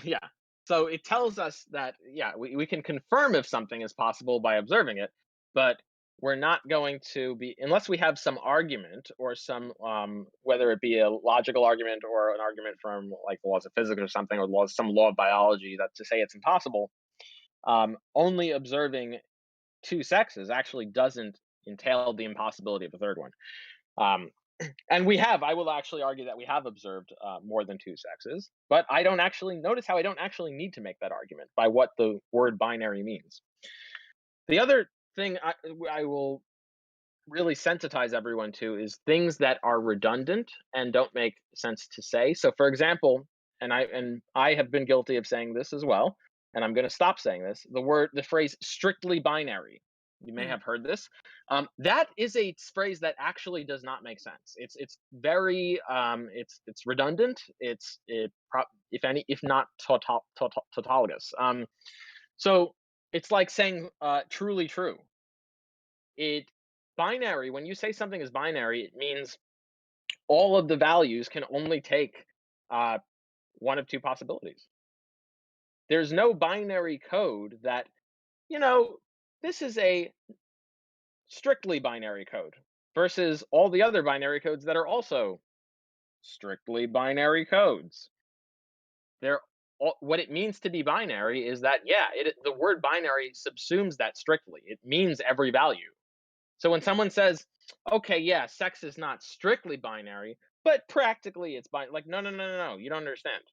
Yeah. So it tells us that, yeah, we can confirm if something is possible by observing it, but we're not going to be, unless we have some argument or some, whether it be a logical argument or an argument from like the laws of physics or something, or some law of biology that to say it's impossible, only observing two sexes actually doesn't entail the impossibility of a third one. Um, and I will actually argue that we have observed more than two sexes, but I don't actually notice how I don't actually need to make that argument by what the word binary means. The other thing I will really sensitize everyone to is things that are redundant and don't make sense to say. So, for example, and I have been guilty of saying this as well, and I'm going to stop saying this. The phrase "strictly binary." You may Hmm. have heard this. That is a phrase that actually does not make sense. It's very it's redundant. If any, if not tautologous. So it's like saying truly true. It Binary, when you say something is binary, it means all of the values can only take uh, one of two possibilities. There's no binary code that, you know, this is a strictly binary code versus all the other binary codes that are also strictly binary codes. They're what it means to be binary is that, yeah, the word binary subsumes that strictly. It means every value. So when someone says, "Okay, yeah, sex is not strictly binary, but practically it's binary," like, no, no, no, no, no, you don't understand.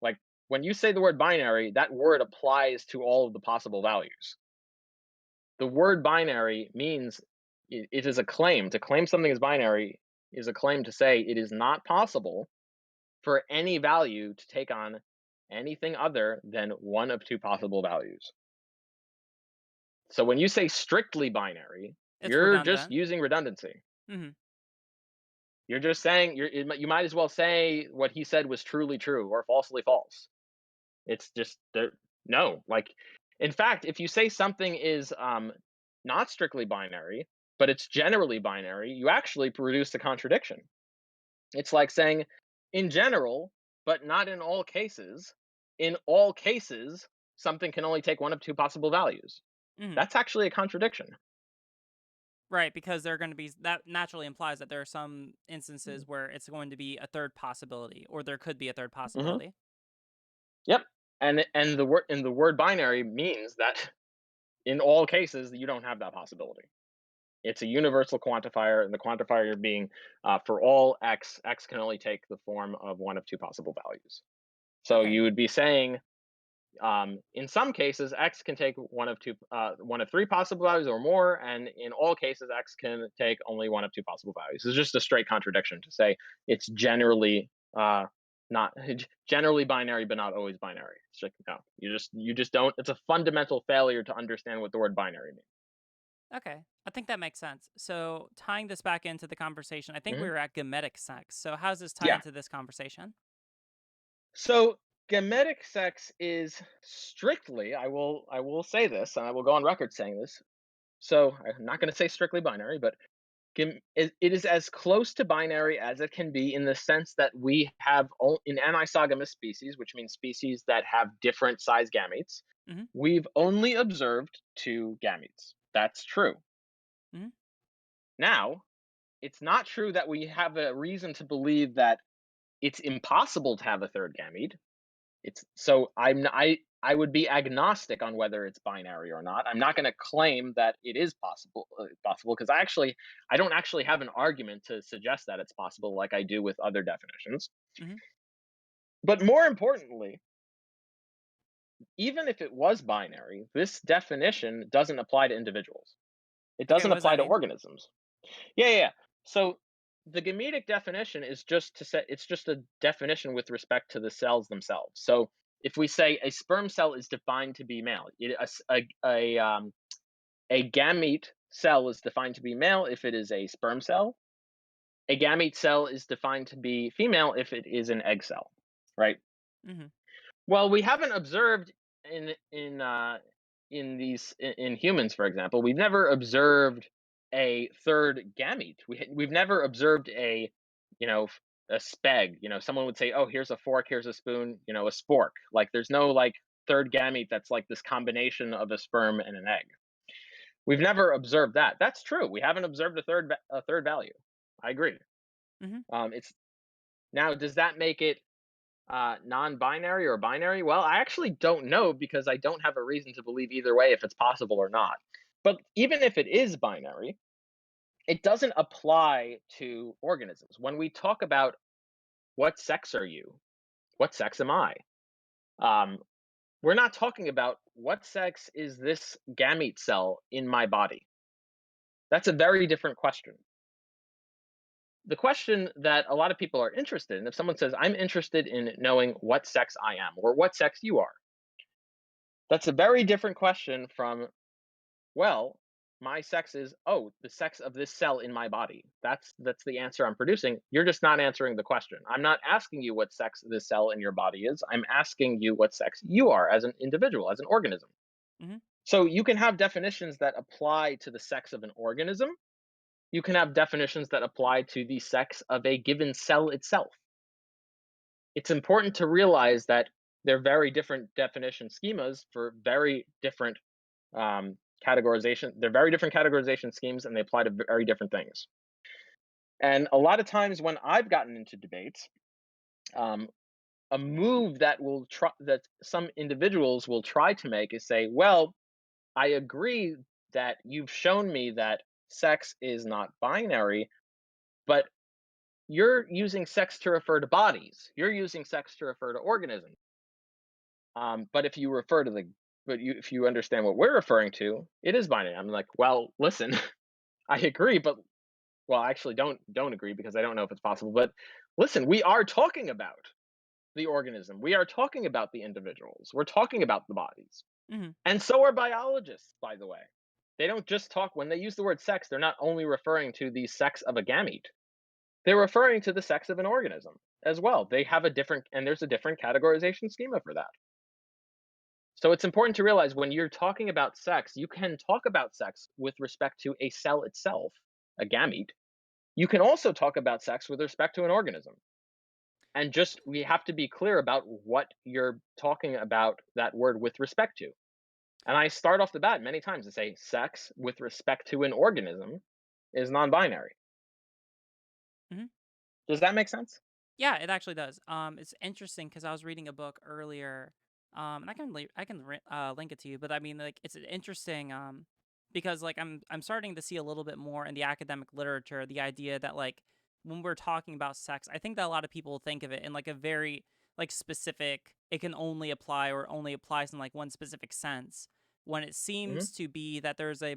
Like when you say the word binary, that word applies to all of the possible values. The word binary means it is a claim. To claim something is binary is a claim to say it is not possible for any value to take on anything other than one of two possible values. So when you say strictly binary, It's you're just redundant. using redundancy. Hmm. You're just saying you might as well say what he said was truly true or falsely false. It's just there. No, like, in fact, if you say something is not strictly binary, but it's generally binary, you actually produce a contradiction. It's like saying, in general, but not in all cases. In all cases, something can only take one of two possible values. Mhm. That's actually a contradiction. Right, because they're gonna be that naturally implies that there are some Mm. instances where it's going to be a third possibility, or there could be a third Mhm. possibility. Yep. And the word binary means that in all cases you don't have that possibility. It's a universal quantifier, and the quantifier being for all x, x can only take the form of one of two possible values. So Okay. you would be saying, in some cases, x can take one of three possible values or more, and in all cases, x can take only one of two possible values. It's just a straight contradiction to say it's generally not generally binary, but not always binary. It's like, no, you just don't. It's a fundamental failure to understand what the word binary means. Okay. I think that makes sense. So tying this back into the conversation, I think we Mhm. were at gametic sex. So how does this tie Yeah. into this conversation? So gametic sex is strictly, I will say this, and I will go on record saying this. So I'm not going to say strictly binary, but it is as close to binary as it can be in the sense that we have in anisogamous species, which means species that have different size gametes. Mhm. We've only observed two gametes. That's true. Mhm. Now, it's not true that we have a reason to believe that it's impossible to have a third gamete. It's so I would be agnostic on whether it's binary or not. I'm not going to claim that it is possible because I don't actually have an argument to suggest that it's possible like I do with other definitions. Mhm. But more importantly, even if it was binary, this definition doesn't apply to individuals. It Okay, doesn't what does apply that to mean? organisms. Yeah, yeah, yeah. So the gametic definition is just to say it's just a definition with respect to the cells themselves. So if we say a sperm cell is defined to be male, a gamete cell is defined to be male if it is a sperm cell. A gamete cell is defined to be female if it is an egg cell, right? Mhm. Well, we haven't observed in humans, for example, we've never observed a third gamete. We've never observed a speg. Someone would say, "Oh, here's a fork, here's a spoon," a spork. Like there's no like third gamete that's like this combination of a sperm and an egg. We've never observed that. That's true. We haven't observed a third value. I agree. Mhm. It's now. Does that make it non-binary or binary? Well, I actually don't know because I don't have a reason to believe either way if it's possible or not. But even if it is binary, it doesn't apply to organisms. When we talk about what sex are you, what sex am I, um, we're not talking about what sex is this gamete cell in my body. That's a very different question. The question that a lot of people are interested in, if someone says, I'm interested in knowing what sex I am or what sex you are, that's a very different question from, well, my sex is, oh, the sex of this cell in my body. That's the answer I'm producing. You're just not answering the question. I'm not asking you what sex this cell in your body is. I'm asking you what sex you are as an individual, as an organism. Mhm. So you can have definitions that apply to the sex of an organism. You can have definitions that apply to the sex of a given cell itself. It's important to realize that they're very different definition schemas for very different categorization. They're very different categorization schemes, and they apply to very different things. And a lot of times when I've gotten into debates, um, a move that some individuals will try to make is say, "Well, I agree that you've shown me that sex is not binary, but you're using sex to refer to bodies. You're using sex to refer to organisms. But if you refer to the but you if you understand what we're referring to, it is binary." I'm like, well, listen, I agree, but well, I actually don't agree because I don't know if it's possible. But listen, we are talking about the organism. We are talking about the individuals. We're talking about the bodies. Mhm. And so are biologists, by the way. They don't just talk when they use the word sex, they're not only referring to the sex of a gamete. They're referring to the sex of an organism as well. They have a different and there's a different categorization schema for that. So it's important to realize when you're talking about sex, you can talk about sex with respect to a cell itself, a gamete. You can also talk about sex with respect to an organism. And just we have to be clear about what you're talking about that word with respect to. And I start off the bat many times to say sex with respect to an organism is non binary. Mhm. Does that make sense? Yeah, it actually does. It's interesting because I was reading a book earlier, and I can link it to you. But I mean, like, it's an interesting because like I'm starting to see a little bit more in the academic literature the idea that like when we're talking about sex, I think that a lot of people think of it in like a very like specific. It can only apply or only applies in like one specific sense. When it Hmm. seems to be that there's a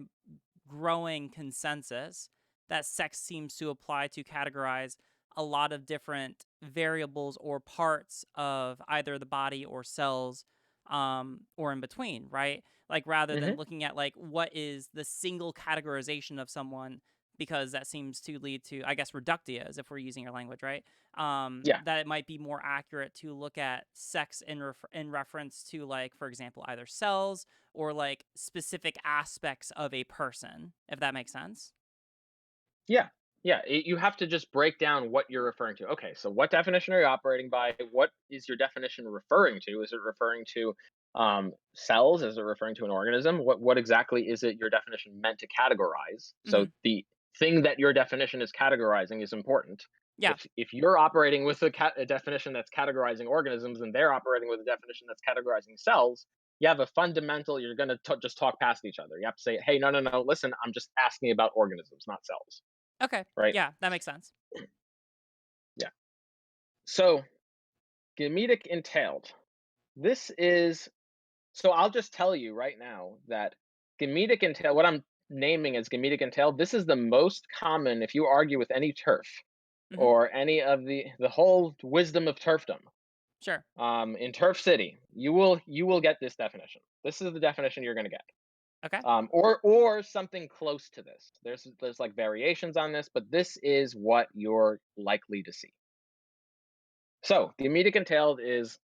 growing consensus that sex seems to apply to categorize a lot of different variables or parts of either the body or cells or in between, right? Like rather than Hmm. looking at like what is the single categorization of someone because that seems to lead to I guess reductias if we're using your language, right? Yeah. That it might be more accurate to look at sex in reference to like for example either cells or like specific aspects of a person, if that makes sense. Yeah. Yeah. You have to just break down what you're referring to. Okay. So, what definition are you operating by? What is your definition referring to? Is it referring to cells? Is it referring to an organism? What exactly is it your definition meant to categorize? So, Mhm. the thing that your definition is categorizing is important. Yeah. If you're operating with a definition that's categorizing organisms and they're operating with a definition that's categorizing cells, you have a fundamental, you're going to just talk past each other. You have to say, hey, no, no, no, listen, I'm just asking about organisms, not cells. Okay. Right? Yeah, that makes sense. Yeah. So, gametic entailed. This is so I'll just tell you right now that gametic entailed, what I'm naming as gametic entailed, this is the most common if you argue with any turf Mhm. or any of the whole wisdom of turfdom. Sure. In Turf City, you will get this definition. This is the definition you're going to get. Okay. Or something close to this. There's like variations on this, but this is what you're likely to see. So, gametic entailed is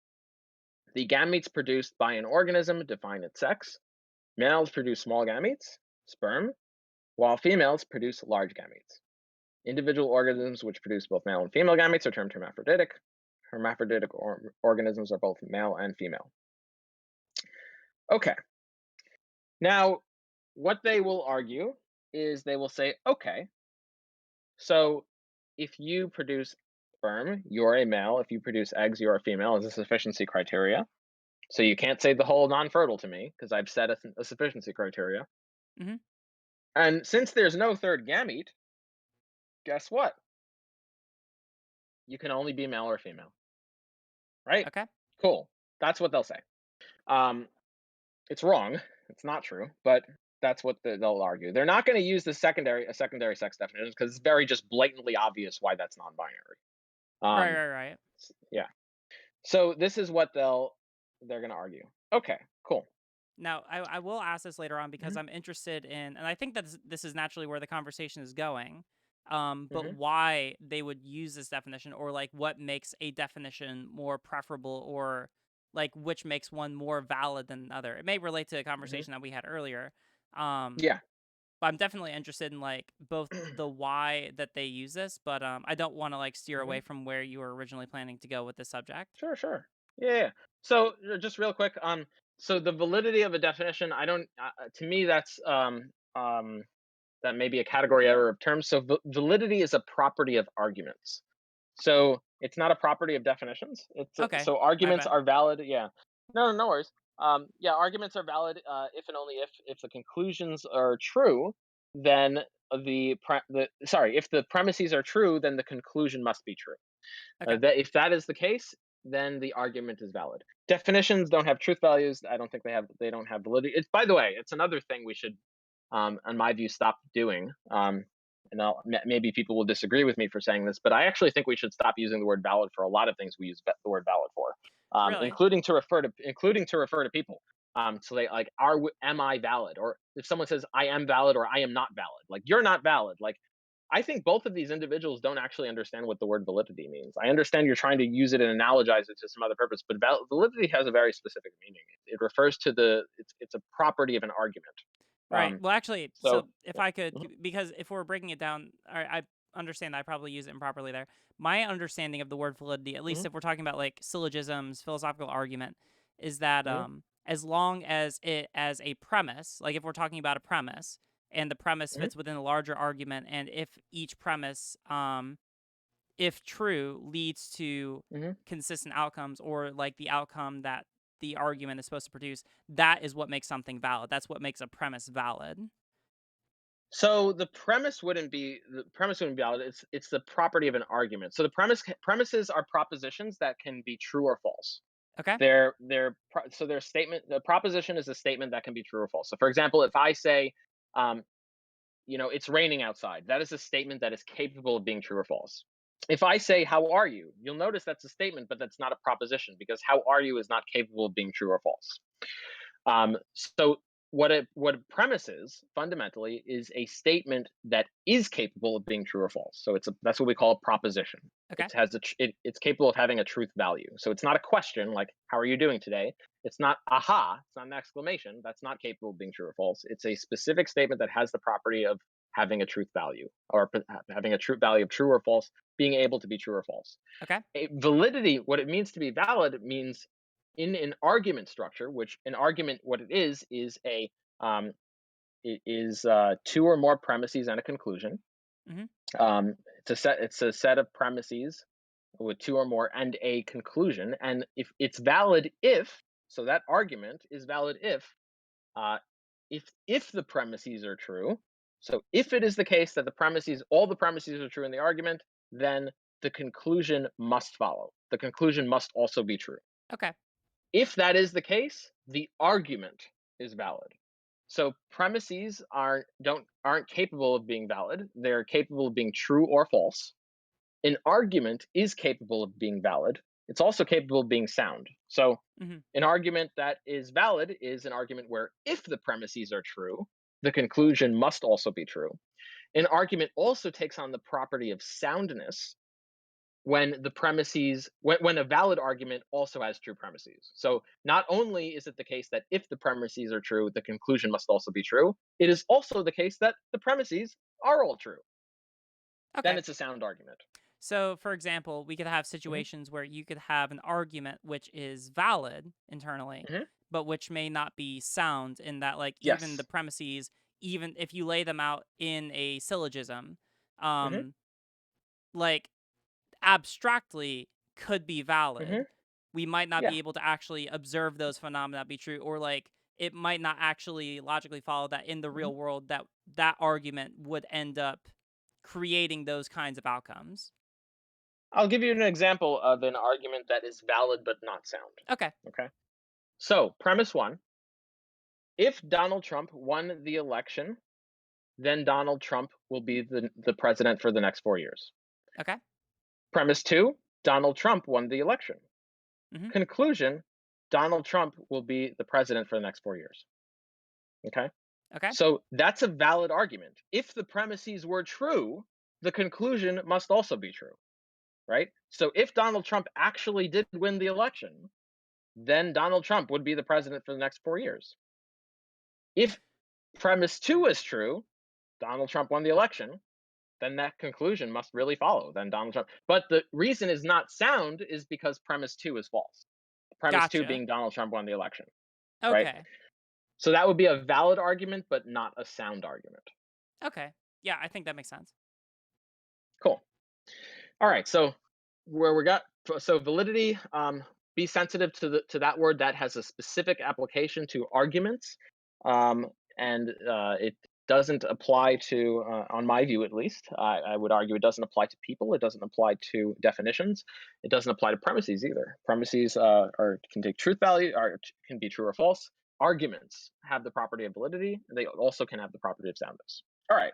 the gametes produced by an organism define its sex. Males produce small gametes, sperm, while females produce large gametes. Individual organisms which produce both male and female gametes are termed hermaphroditic. Hermaphroditic organisms are both male and female. Okay, now what they will argue is they will say, okay, so if you produce sperm, you're a male. If you produce eggs, you're a female as a sufficiency criteria. So you can't say the whole non-fertile to me because I've set a sufficiency criteria. Mhm. And since there's no third gamete, guess what? You can only be male or female, right? Okay. Cool. That's what they'll say. Um, it's wrong. It's not true, but that's what they'll argue. They're not going to use the secondary sex definition because it's very just blatantly obvious why that's non-binary. Right, Um, right, right. yeah. So this is what they're going to argue. Okay. Cool. Now, I will ask this later on because Hmm. I'm interested in, and I think that this is naturally where the conversation is going. But Hmm. why they would use this definition, or like what makes a definition more preferable, or like which makes one more valid than another. It may relate to a Hmm. conversation that we had earlier. Um, Yeah. but I'm definitely interested in like both the why that they use this, but I don't want to like steer Hmm. away from where you were originally planning to go with this subject. Sure, sure. Yeah, yeah. So just real quick, so the validity of a definition, I don't. To me, that may be a category error of terms. So validity is a property of arguments. So it's not a property of definitions. Okay, So my arguments bad. are valid. Yeah. No, no, no worries. Yeah, arguments are valid if and only if the conclusions are true. Then if the premises are true, then the conclusion must be true. Okay, That if that is the case, then the argument is valid. Definitions don't have truth values. I don't think they don't have validity. It's by the way, it's another thing we should, in my view, stop doing. And maybe people will disagree with me for saying this, but I actually think we should stop using the word valid for a lot of things we use the word valid for, really? including to refer to people. So they like, am I valid? Or if someone says I am valid or I am not valid, like you're not valid. Like I think both of these individuals don't actually understand what the word validity means. I understand you're trying to use it and analogize it to some other purpose, but validity has a very specific meaning. It refers to it's a property of an argument. Right. Um, Well, actually, so so if yeah. I could, Mhm, because if we're breaking it down, I understand that I probably use it improperly there. My understanding of the word validity, at least mhm, if we're talking about like syllogisms, philosophical argument, is that mhm, as long as it as a premise, like if we're talking about a premise and the premise mhm, fits within a larger argument, and if each premise, if true, leads to mhm. consistent outcomes or like the outcome that the argument is supposed to produce, that is what makes something valid. That's what makes a premise valid. So the premise wouldn't be valid. It's the property of an argument. So premises are propositions that can be true or false. Okay. Their statement. The proposition is a statement that can be true or false. So, for example, if I say, um, it's raining outside, that is a statement that is capable of being true or false. If I say, "How are you?" you'll notice that's a statement, but that's not a proposition because "How are you?" is not capable of being true or false. So what a premise is fundamentally is a statement that is capable of being true or false. So that's what we call a proposition. Okay. It's capable of having a truth value. So it's not a question like "How are you doing today?" It's not "aha." It's not an exclamation. That's not capable of being true or false. It's a specific statement that has the property of having a truth value or having a truth value of true or false, being able to be true or false. Okay. Validity, what it means to be valid, it means in an argument structure, which an argument, what it is a um, it is two or more premises and a conclusion. Mhm. It's a set of premises with two or more and a conclusion, and if it's valid if so that argument is valid uh, if the premises are true. So if it is the case that all the premises are true in the argument, then the conclusion must follow. The conclusion must also be true. Okay. If that is the case, the argument is valid. So premises aren't capable of being valid. They're capable of being true or false. An argument is capable of being valid. It's also capable of being sound. So Mhm. an argument that is valid is an argument where if the premises are true, the conclusion must also be true. An argument also takes on the property of soundness when a valid argument also has true premises. So not only is it the case that if the premises are true, the conclusion must also be true, it is also the case that the premises are all true. Then Okay. it's a sound argument. So, for example, we could have Hmm. situations where you could have an argument which is valid internally, Hmm. but which may not be sound in that, like, even the Yes. premises, even if you lay them out in a syllogism, Hmm. um, like, abstractly could be Hmm. valid. We might not Yeah. be able to actually observe those phenomena be true, or like it might not actually logically follow that in the Hmm. real world that that argument would end up creating those kinds of outcomes. I'll give you an example of an argument that is valid but not sound. Okay. Okay. So, premise one: if Donald Trump won the election, then Donald Trump will be the president for the next 4 years. Okay. Premise two: Donald Trump won the election. Mhm. Conclusion: Donald Trump will be the president for the next 4 years. Okay. Okay. So that's a valid argument. If the premises were true, the conclusion must also be true, right? So if Donald Trump actually did win the election, then Donald Trump would be the president for the next 4 years. If premise two is true, Donald Trump won the election, then that conclusion must really follow. Then Donald Trump. But the reason is not sound is because premise two is false. Premise two Gotcha. being Donald Trump won the election, right? Okay. So that would be a valid argument, but not a sound argument. Okay. Yeah, I think that makes sense. Cool. All right. So where we got so validity, be sensitive to that word that has a specific application to arguments, and it doesn't apply to, on my view at least. I would argue it doesn't apply to people. It doesn't apply to definitions. It doesn't apply to premises either. Premises can take truth value, or can be true or false. Arguments have the property of validity. They also can have the property of soundness. All right.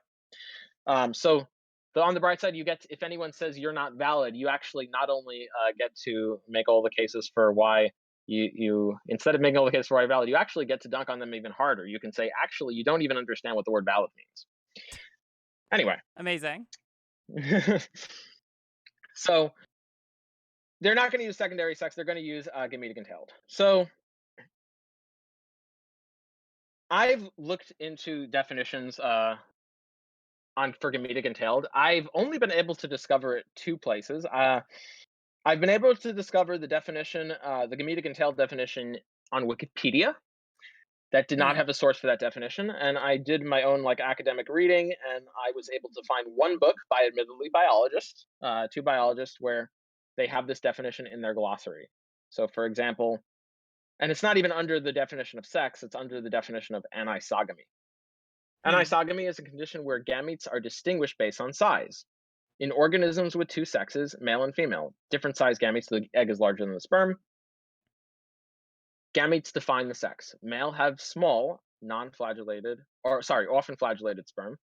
So on the bright side, if anyone says you're not valid, you actually not only get to make all the cases for why you instead of making all the cases for why valid, you actually get to dunk on them even harder. You can say, actually, you don't even understand what the word valid means. Anyway, Amazing. so they're not going to use secondary sex. They're going to use gametic entailed. So I've looked into definitions on for gametic entailed. I've only been able to discover it two places. I've been able to discover the definition, the gametic entailed definition, on Wikipedia. That did not Hmm. have a source for that definition, and I did my own like academic reading, and I was able to find one book by admittedly biologists, two biologists, where they have this definition in their glossary. So, for example, and it's not even under the definition of sex; it's under the definition of anisogamy. Hmm. Anisogamy is a condition where gametes are distinguished based on size. In organisms with two sexes, male and female, different size gametes, the egg is larger than the sperm. Gametes define the sex. Male have small, non-flagellated, or sorry, often flagellated sperm.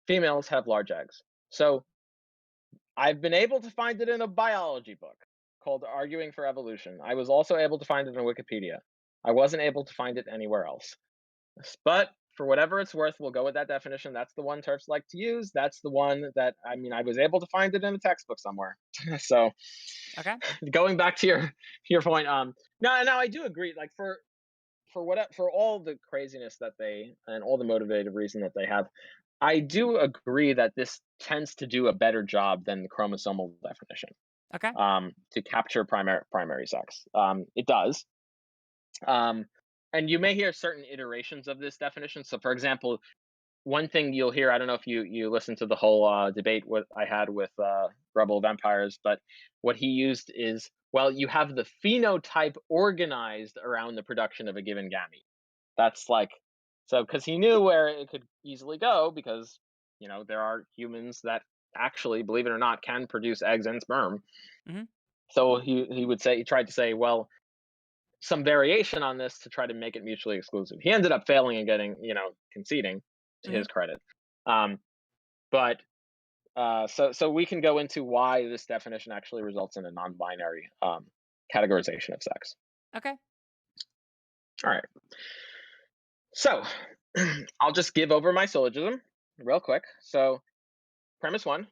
Females have large eggs. So I've been able to find it in a biology book called Arguing for Evolution. I was also able to find it in Wikipedia. I wasn't able to find it anywhere else. But for whatever it's worth, we'll go with that definition. That's the one Terps like to use. That's the one that, I mean, I was able to find it in a textbook somewhere. So Okay. going back to your point, no, I do agree. Like for all the craziness that they and all the motivated reason that they have, I do agree that this tends to do a better job than the chromosomal definition, Okay. to capture primary sex. It does. Um, and you may hear certain iterations of this definition. So, for example, one thing you'll hear, I don't know if you listened to the whole debate what I had with Rebel of Empires, but what he used is, well, you have the phenotype organized around the production of a given gamete. That's like, so because he knew where it could easily go, because there are humans that actually, believe it or not, can produce eggs and sperm. Hmm. So he would say, he tried to say, well, some variation on this to try to make it mutually exclusive. He ended up failing and getting, conceding, to Hmm. his credit. Um, but so we can go into why this definition actually results in a non-binary categorization of sex. Okay. All right. So I'll just give over my syllogism real quick. So premise one: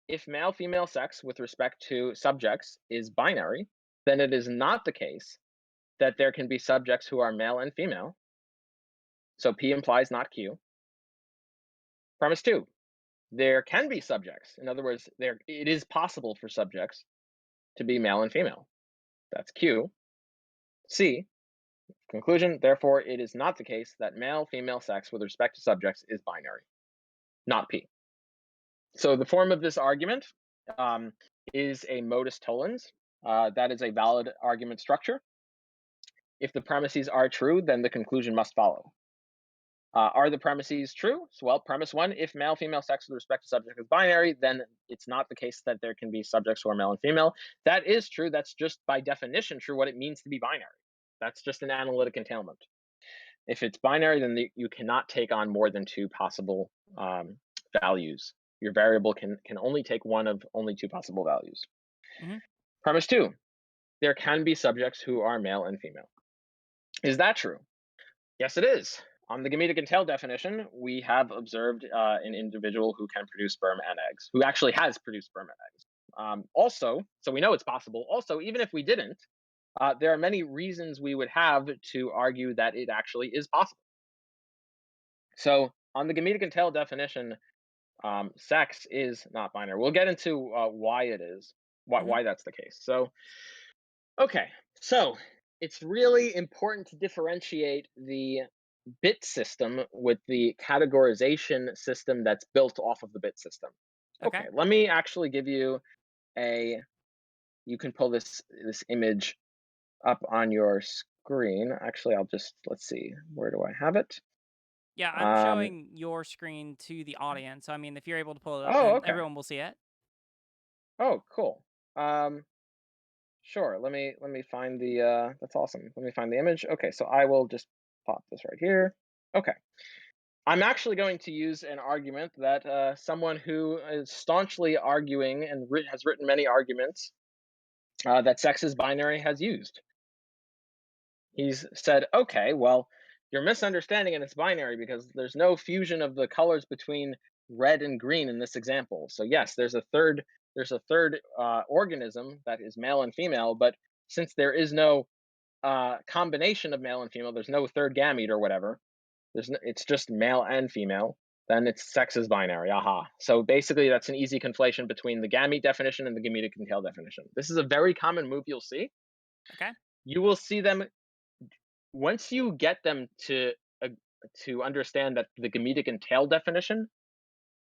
if male female sex with respect to subjects is binary, then it is not the case that there can be subjects who are male and female. So P implies not Q. Premise two: there can be subjects. In other words, there it is possible for subjects to be male and female. That's Q. C: conclusion, therefore, it is not the case that male female sex with respect to subjects is binary, not P. So the form of this argument um, is a modus tollens. That is a valid argument structure. If the premises are true, then the conclusion must follow. Are the premises true? So, well, premise one: if male female sex with respect to subject is binary, then it's not the case that there can be subjects who are male and female. That is true. That's just by definition true what it means to be binary. That's just an analytic entailment. If it's binary, then you cannot take on more than two possible values. Your variable can only take one of only two possible values. Hmm. Premise two: there can be subjects who are male and female. Is that true? Yes, it is. On the gametic entail definition, we have observed an individual who can produce sperm and eggs, who actually has produced sperm and eggs. Also, so we know it's possible. Also, even if we didn't, there are many reasons we would have to argue that it actually is possible. So, on the gametic entail definition, sex is not binary. We'll get into why it is, Hmm. why that's the case. So, okay, so it's really important to differentiate the bit system with the categorization system that's built off of the bit system. Okay. Okay, let me actually give you a. You can pull this image up on your screen. Actually, I'll just let's see. Where do I have it? Yeah, I'm Um. showing your screen to the audience. So I mean, if you're able to pull it up, Oh, then okay. everyone will see it. Oh, cool. Um. Sure. Let me find the. That's awesome. Let me find the image. Okay, so I will just pop this right here. Okay. I'm actually going to use an argument that someone who is staunchly arguing and has written many arguments that sex is binary has used. He's said, okay, well, you're misunderstanding and it's binary because there's no fusion of the colors between red and green in this example. So yes, there's a third organism that is male and female, but since there is no combination of male and female, there's no third gamete or whatever. It's just male and female. Then its sex is binary. Aha. So basically, that's an easy conflation between the gamete definition and the gametic entail definition. This is a very common move you'll see. Okay. You will see them once you get them uh, to understand that the gametic entail definition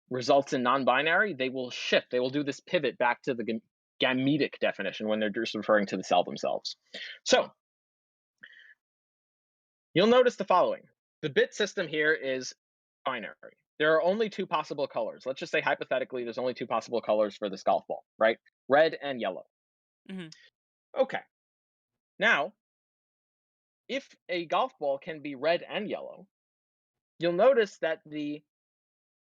results in non-binary. They will shift. They will do this pivot back to the gametic definition when they're just referring to the cell themselves. So you'll notice the following. The bit system here is binary. There are only two possible colors. Let's just say hypothetically there's only two possible colors for this golf ball, right? Red and yellow. Hmm. Okay. Now, if a golf ball can be red and yellow, you'll notice that the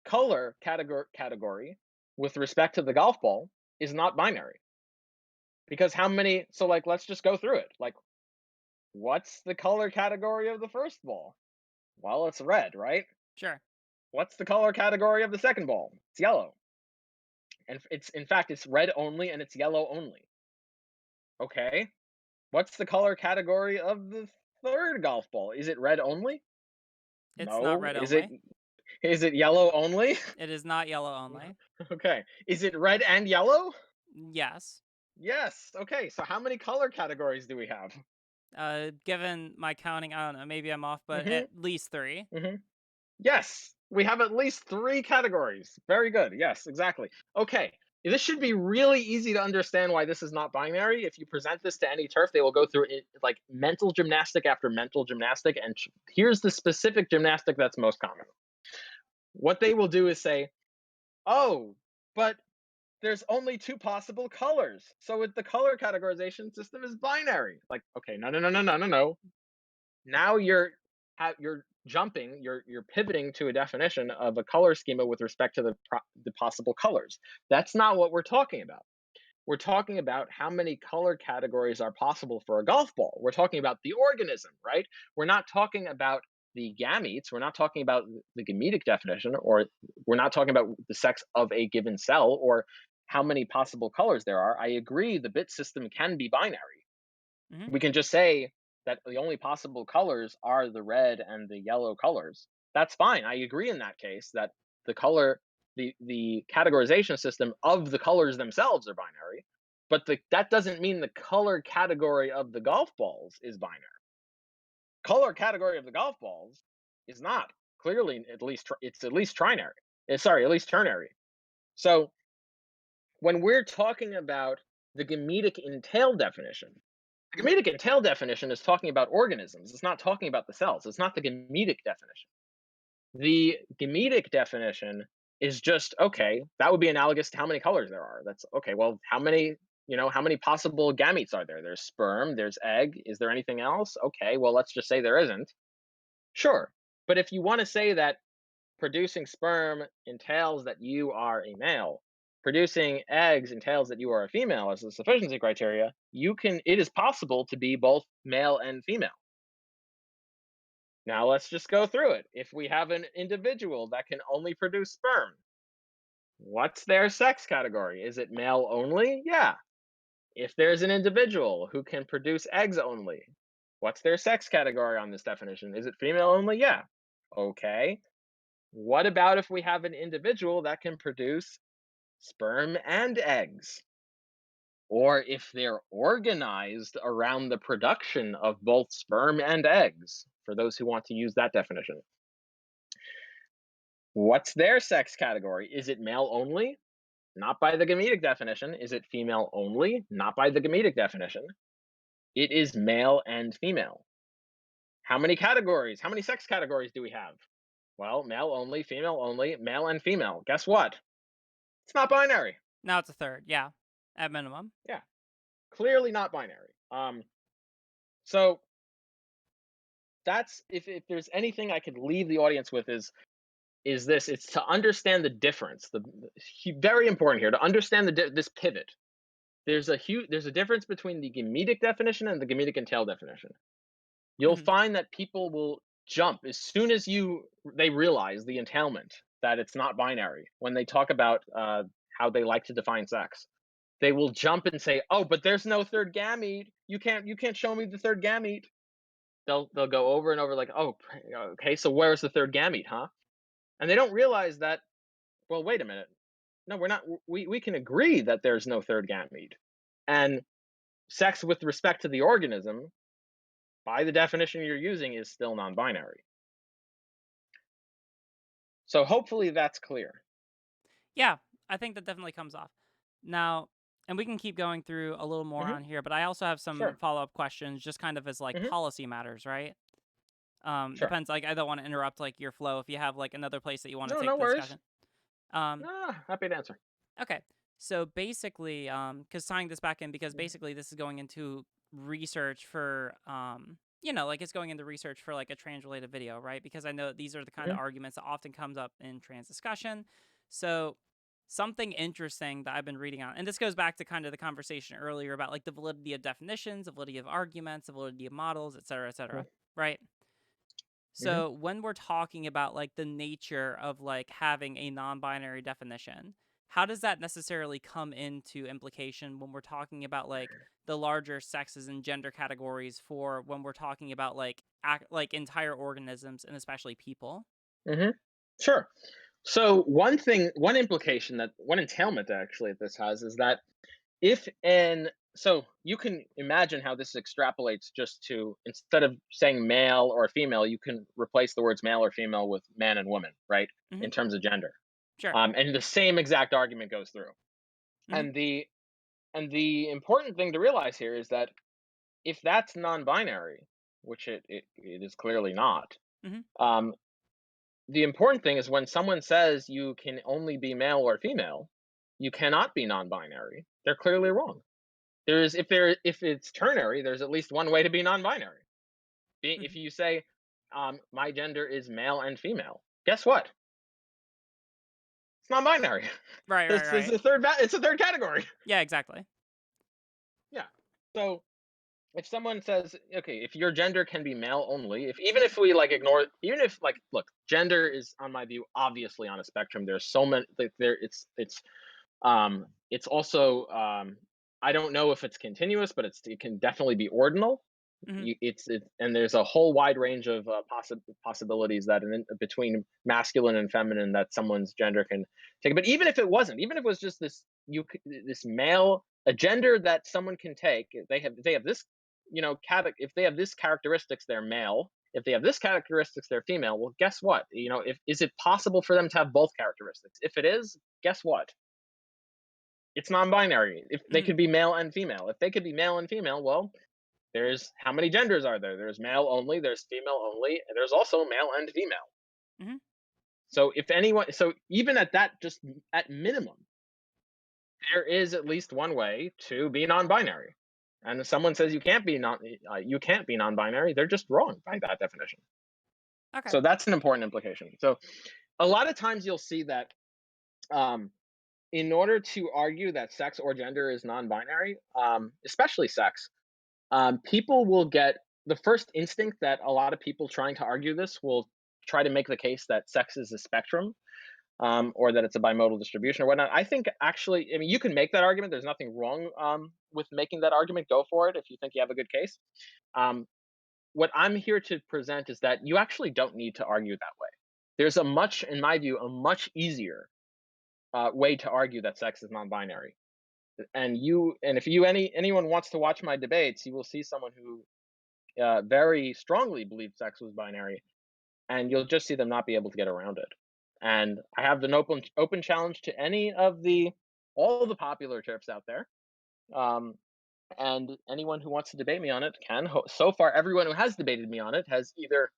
color category with respect to the golf ball is not binary. Because how many, so like, let's just go through it. Like, what's the color category of the first ball? Well, it's red, right? Sure. What's the color category of the second ball? It's yellow. And it's in fact it's red only and it's yellow only. Okay. What's the color category of the third golf ball? Is it red only? It's not No. red Is it only. is it yellow only? It is not yellow only. Okay. Is it red and yellow? Yes. Yes. Okay. So how many color categories do we have? Given my counting, I don't know, maybe I'm off, but at Mhm. least three. Mhm. Yes, we have at least 3 categories. Very good. Yes, exactly. Okay, this should be really easy to understand why this is not binary. If you present this to any turf, they will go through it like mental gymnastic after mental gymnastic, and here's the specific gymnastic that's most common. What they will do is say, "Oh, but there's only 2 possible colors, so the color categorization system is binary." Like, okay, no, no, no, no, no, no, no. Now you're jumping, you're pivoting to a definition of a color schema with respect to the possible colors. That's not what we're talking about. We're talking about how many color categories are possible for a golf ball. We're talking about the organism, right? We're not talking about the gametes. We're not talking about the gametic definition, or we're not talking about the sex of a given cell or how many possible colors there are. I agree the bit system can be binary. Hmm. We can just say that the only possible colors are the red and the yellow colors. That's fine. I agree in that case that the color, the categorization system of the colors themselves are binary, but that doesn't mean the color category of the golf balls is binary. Color category of the golf balls is not clearly, at least it's at least trinary. Sorry, at least ternary. So when we're talking about the gametic entail definition, the gametic entail definition is talking about organisms. It's not talking about the cells. It's not the gametic definition. The gametic definition is just okay. That would be analogous to how many colors there are. That's okay. Well, how many possible gametes are there? There's sperm. There's egg. Is there anything else? Okay. Well, let's just say there isn't. Sure. But if you want to say that producing sperm entails that you are a male, producing eggs entails that you are a female as a sufficiency criteria, it is possible to be both male and female. Now let's just go through it. If we have an individual that can only produce sperm, what's their sex category? Is it male only? Yeah. If there's an individual who can produce eggs only, what's their sex category on this definition? Is it female only? Yeah. Okay. What about if we have an individual that can produce sperm and eggs? Or if they're organized around the production of both sperm and eggs, for those who want to use that definition. What's their sex category? Is it male only? Not by the gametic definition. Is it female only? Not by the gametic definition. It is male and female. How many categories? How many sex categories do we have? Well, male only, female only, male and female. Guess what? It's not binary. Now it's a third. Yeah, at minimum. Yeah, clearly not binary. So that's if there's anything I could leave the audience with is this: it's to understand the difference. Very important here to understand this pivot. There's a difference between the gametic definition and the gametic entail definition. You'll Hmm. find that people will jump as soon as they realize the entailment. that it's not binary. When they talk about how they like to define sex, they will jump and say, "Oh, but there's no third gamete. You can't show me the third gamete." They'll go over and over like, "Oh, okay, so where's the third gamete, huh?" And they don't realize that, well, wait a minute. No, we're not. We can agree that there's no third gamete, and sex with respect to the organism, by the definition you're using, is still non-binary. So hopefully that's clear. Yeah, I think that definitely comes off. Now, and we can keep going through a little more Hmm. on here, but I also have some Sure. follow-up questions just kind of as like Hmm. policy matters, right? Sure. Depends, like I don't want to interrupt like your flow if you have like another place that you want to No, take no the worries. discussion. Um, Happy to answer. okay. So basically, because tying this back in, because Mhm. basically this is going into research for, like it's going into research for like a trans related video, right? Because I know that these are the kind of Mhm. arguments that often comes up in trans discussion. So something interesting that I've been reading on, and this goes back to kind of the conversation earlier about like the validity of definitions, the validity of arguments, the validity of models, et cetera, right? Mhm. So when we're talking about like the nature of like having a non-binary definition, how does that necessarily come into implication when we're talking about like the larger sexes and gender categories for when we're talking about like like entire organisms and especially people? Mhm. Sure. So one implication, that one entailment actually that this has, is that if an so you can imagine how this extrapolates just to, instead of saying male or female, you can replace the words male or female with man and woman, right? Hmm. In terms of gender, Sure. and the same exact argument goes through. Hmm. And the important thing to realize here is that if that's non-binary, which it is clearly not, Hmm. um, the important thing is when someone says you can only be male or female, you cannot be non-binary. They're clearly wrong. If it's ternary, there's at least one way to be non-binary. If Hmm. you say my gender is male and female, guess what? It's non-binary. Right. Right. It's Right. a third category. Yeah. Exactly. Yeah. So if someone says, okay, if your gender can be male only, if even if we like ignore, even if like, look, gender is, on my view, obviously on a spectrum. There's so many, like, it's also, I don't know if it's continuous, but it can definitely be ordinal. Hmm. And there's a whole wide range of possibilities that between masculine and feminine that someone's gender can take. But even if it wasn't, even if it was just this male, a gender that someone can take, if they have this, if they have this characteristics, they're male. If they have this characteristics, they're female. Well, guess what? If is it possible for them to have both characteristics? If it is, guess what? It's non-binary. If they Hmm. could be male and female, if they could be male and female, well, there's how many genders are there? There's male only, there's female only, and there's also male and female. Hmm. So even at that, just at minimum, there is at least one way to be non-binary. And if someone says you can't be non-binary, they're just wrong by that definition. Okay. So that's an important implication. So a lot of times you'll see that, um, in order to argue that sex or gender is non-binary, especially sex, people will get the first instinct that a lot of people trying to argue this will try to make the case that sex is a spectrum, or that it's a bimodal distribution or whatnot. I think actually, I mean, you can make that argument. There's nothing wrong, with making that argument. Go for it if you think you have a good case. Um, what I'm here to present is that you actually don't need to argue that way. There's in my view, a much easier way to argue that sex is non-binary. And if anyone wants to watch my debates, you will see someone who very strongly believed sex was binary, and you'll just see them not be able to get around it. And I have an open challenge to any of the all the popular trips out there, um, and anyone who wants to debate me on it can. So far, everyone who has debated me on it has either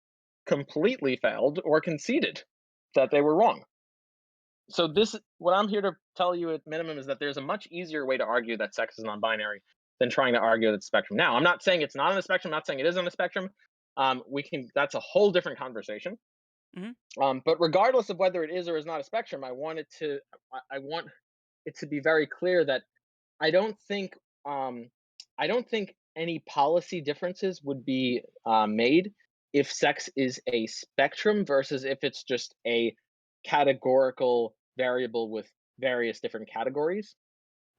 completely failed or conceded that they were wrong. So what I'm here to tell you at minimum is that there's a much easier way to argue that sex is non-binary than trying to argue that it's spectrum. Now, I'm not saying it's not on a spectrum. I'm not saying it is on a spectrum. We can. That's a whole different conversation. Hmm. But regardless of whether it is or is not a spectrum, I want it to be very clear that I don't think um, I don't think any policy differences would be made if sex is a spectrum versus if it's just a categorical variable with various different categories.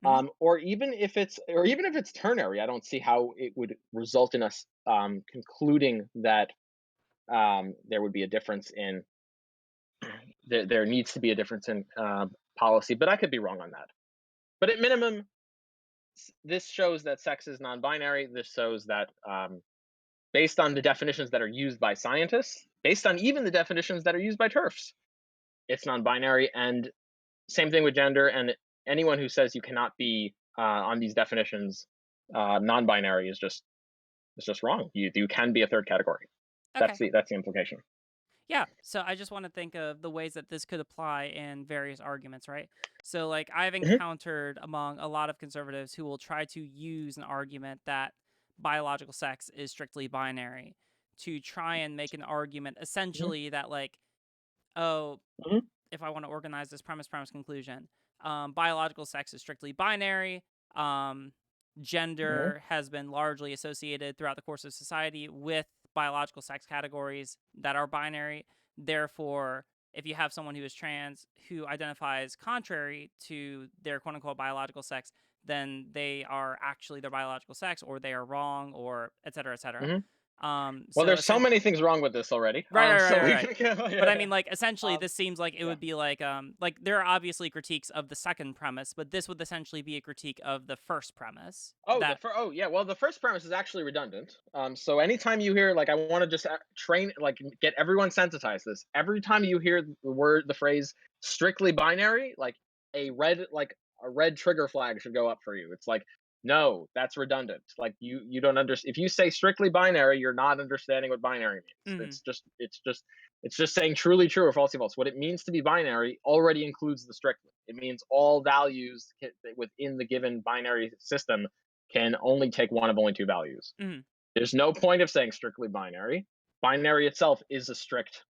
Mhm. Or even if it's ternary, I don't see how it would result in us concluding that there would be a difference in there needs to be a difference in policy, but I could be wrong on that. But at minimum, this shows that sex is non-binary. This shows that based on the definitions that are used by scientists, based on even the definitions that are used by TERFs, it's non-binary. And same thing with gender. And anyone who says you cannot be on these definitions non-binary is just wrong. You can be a third category. That's Okay. the implication. Yeah. So I just want to think of the ways that this could apply in various arguments, right? So, like, I've Hmm. encountered among a lot of conservatives who will try to use an argument that biological sex is strictly binary to try and make an argument Hmm. essentially that, like, oh, Hmm. if I want to organize this premise, conclusion, biological sex is strictly binary. Um, Hmm. Gender has been largely associated throughout the course of society with biological sex categories that are binary. Therefore, if you have someone who is trans who identifies contrary to their quote unquote biological sex, then they are actually their biological sex, or they are wrong, or et cetera, et cetera. Hmm. Well, So there's so essentially, many things wrong with this already. right, right, right, So right, we right. can go, But I yeah, mean, like, essentially, um, this seems like it yeah. would be like there are obviously critiques of the second premise, but this would essentially be a critique of the first premise. That Yeah. Well, the first premise is actually redundant. So anytime you hear, like, I want to just train, like, get everyone sensitized to this. Every time you hear the phrase strictly binary, like a red trigger flag should go up for you. It's like, no, that's redundant. Like, you don't understand. If you say strictly binary, you're not understanding what binary means. mhm, It's just saying truly true or falsely false. What it means to be binary already includes the strictly. It means all values within the given binary system can only take one of only two values. mhm, There's no point of saying strictly binary. Binary itself is a strict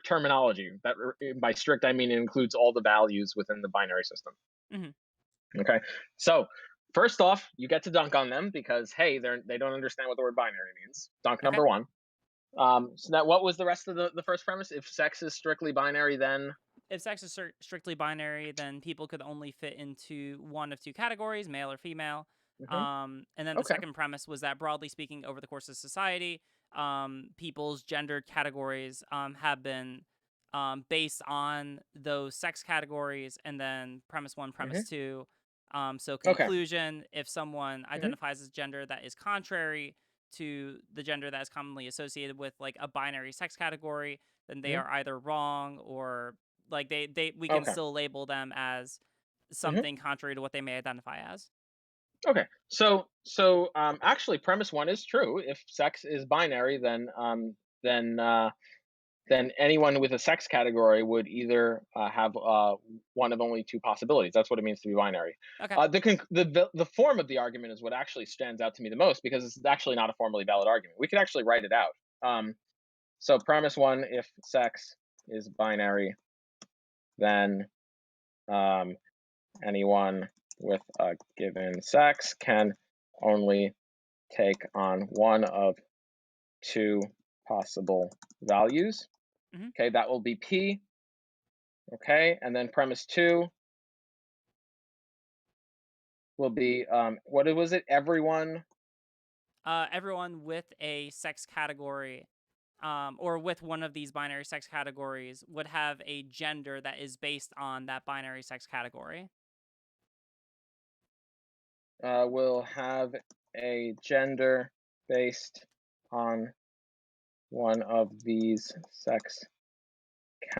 terminology. By strict I mean it includes all the values within the binary system. mhm. Okay, so first off, you get to dunk on them because, hey, they don't understand what the word binary means. Dunk Okay. number one. So now, what was the rest of the first premise? If sex is strictly binary, then If sex is strictly binary, then people could only fit into one of two categories, male or female. hmm, And then the okay, second premise was that, broadly speaking, over the course of society, people's gender categories have been based on those sex categories. And then premise one, premise hmm, two. So, okay, conclusion, if someone hmm, identifies as gender that is contrary to the gender that is commonly associated with like a binary sex category, then they hmm, are either wrong, or like they we can okay, still label them as hmm, something contrary to what they may identify as. okay. So actually, premise one is true. If sex is binary, then uh, then anyone with a sex category would either have one of only two possibilities. That's what it means to be binary. Okay. The form of the argument is what actually stands out to me the most because it's actually not a formally valid argument. We could actually write it out. So premise one: if sex is binary, then um, anyone with a given sex can only take on one of two possible values. Hmm. Okay, that will be P. Okay, and then premise two will be what was it? Everyone. Everyone with a sex category, or with one of these binary sex categories, would have a gender that is based on that binary sex category. Will have a gender based on one of these sex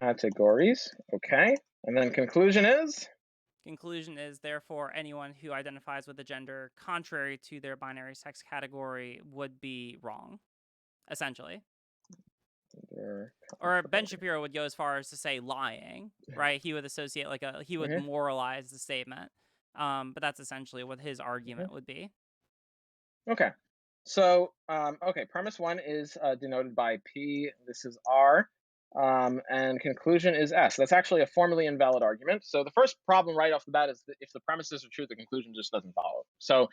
categories. Okay, and then conclusion is Conclusion is, therefore, anyone who identifies with a gender contrary to their binary sex category would be wrong, essentially. Or Ben category. Shapiro would go as far as to say lying, right? He would associate he would Hmm. moralize the statement. But that's essentially what his Hmm. argument would be. Okay. So, okay, premise one is denoted by P. This is R. And conclusion is S. That's actually a formally invalid argument. So the first problem right off the bat is that if the premises are true, the conclusion just doesn't follow. So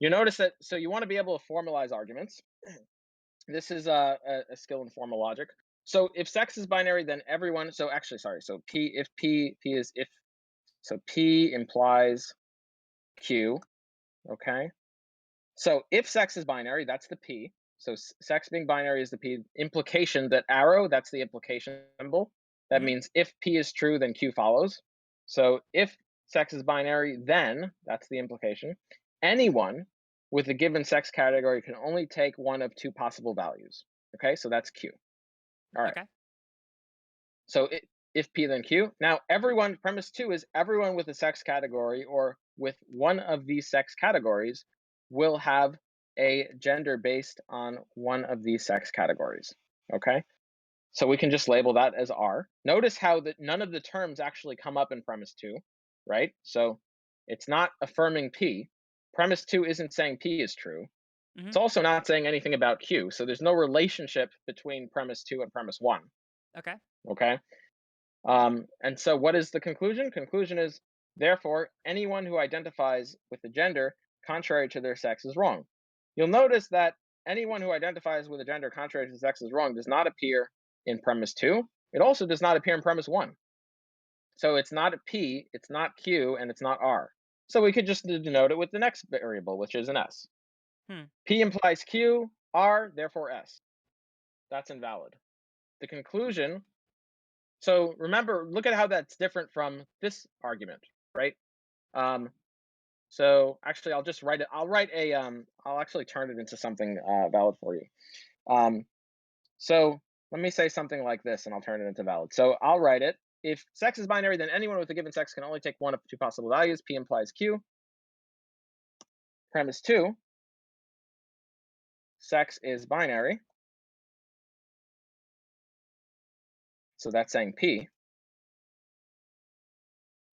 you notice that. So you want to be able to formalize arguments. This is a skill in formal logic. So if sex is binary, then everyone. So actually, sorry. So P if P is if so P implies Q. Okay. So if sex is binary, that's the P. So sex being binary is the P. Implication, that arrow, that's the implication symbol. That Mhm. means if P is true, then Q follows. So if sex is binary, then that's the implication. Anyone with a given sex category can only take one of two possible values. Okay, so that's Q. All right. Okay. So if P then Q. Now everyone, premise two is everyone with a sex category or with one of these sex categories will have a gender based on one of these sex categories. Okay. So we can just label that as R. Notice how that none of the terms actually come up in premise two, right? So it's not affirming P. Premise two isn't saying P is true. It's Mhm. also not saying anything about Q. So there's no relationship between premise two and premise one. Okay. Okay. And so, what is the conclusion? Conclusion is, therefore, anyone who identifies with a gender contrary to their sex is wrong. You'll notice that anyone who identifies with a gender contrary to sex is wrong does not appear in premise two. It also does not appear in premise one. So it's not a P, it's not Q, and it's not R. So we could just denote it with the next variable, which is an S. Hmm. P implies Q, R, therefore S. That's invalid. The conclusion. So remember, look at how that's different from this argument, right? Um, so actually, I'll just write it. I'll write a. I'll actually turn it into something valid for you. Um, so let me say something like this, and I'll turn it into valid. So I'll write it. If sex is binary, then anyone with a given sex can only take one of two possible values. P implies Q. Premise two: sex is binary. So that's saying P.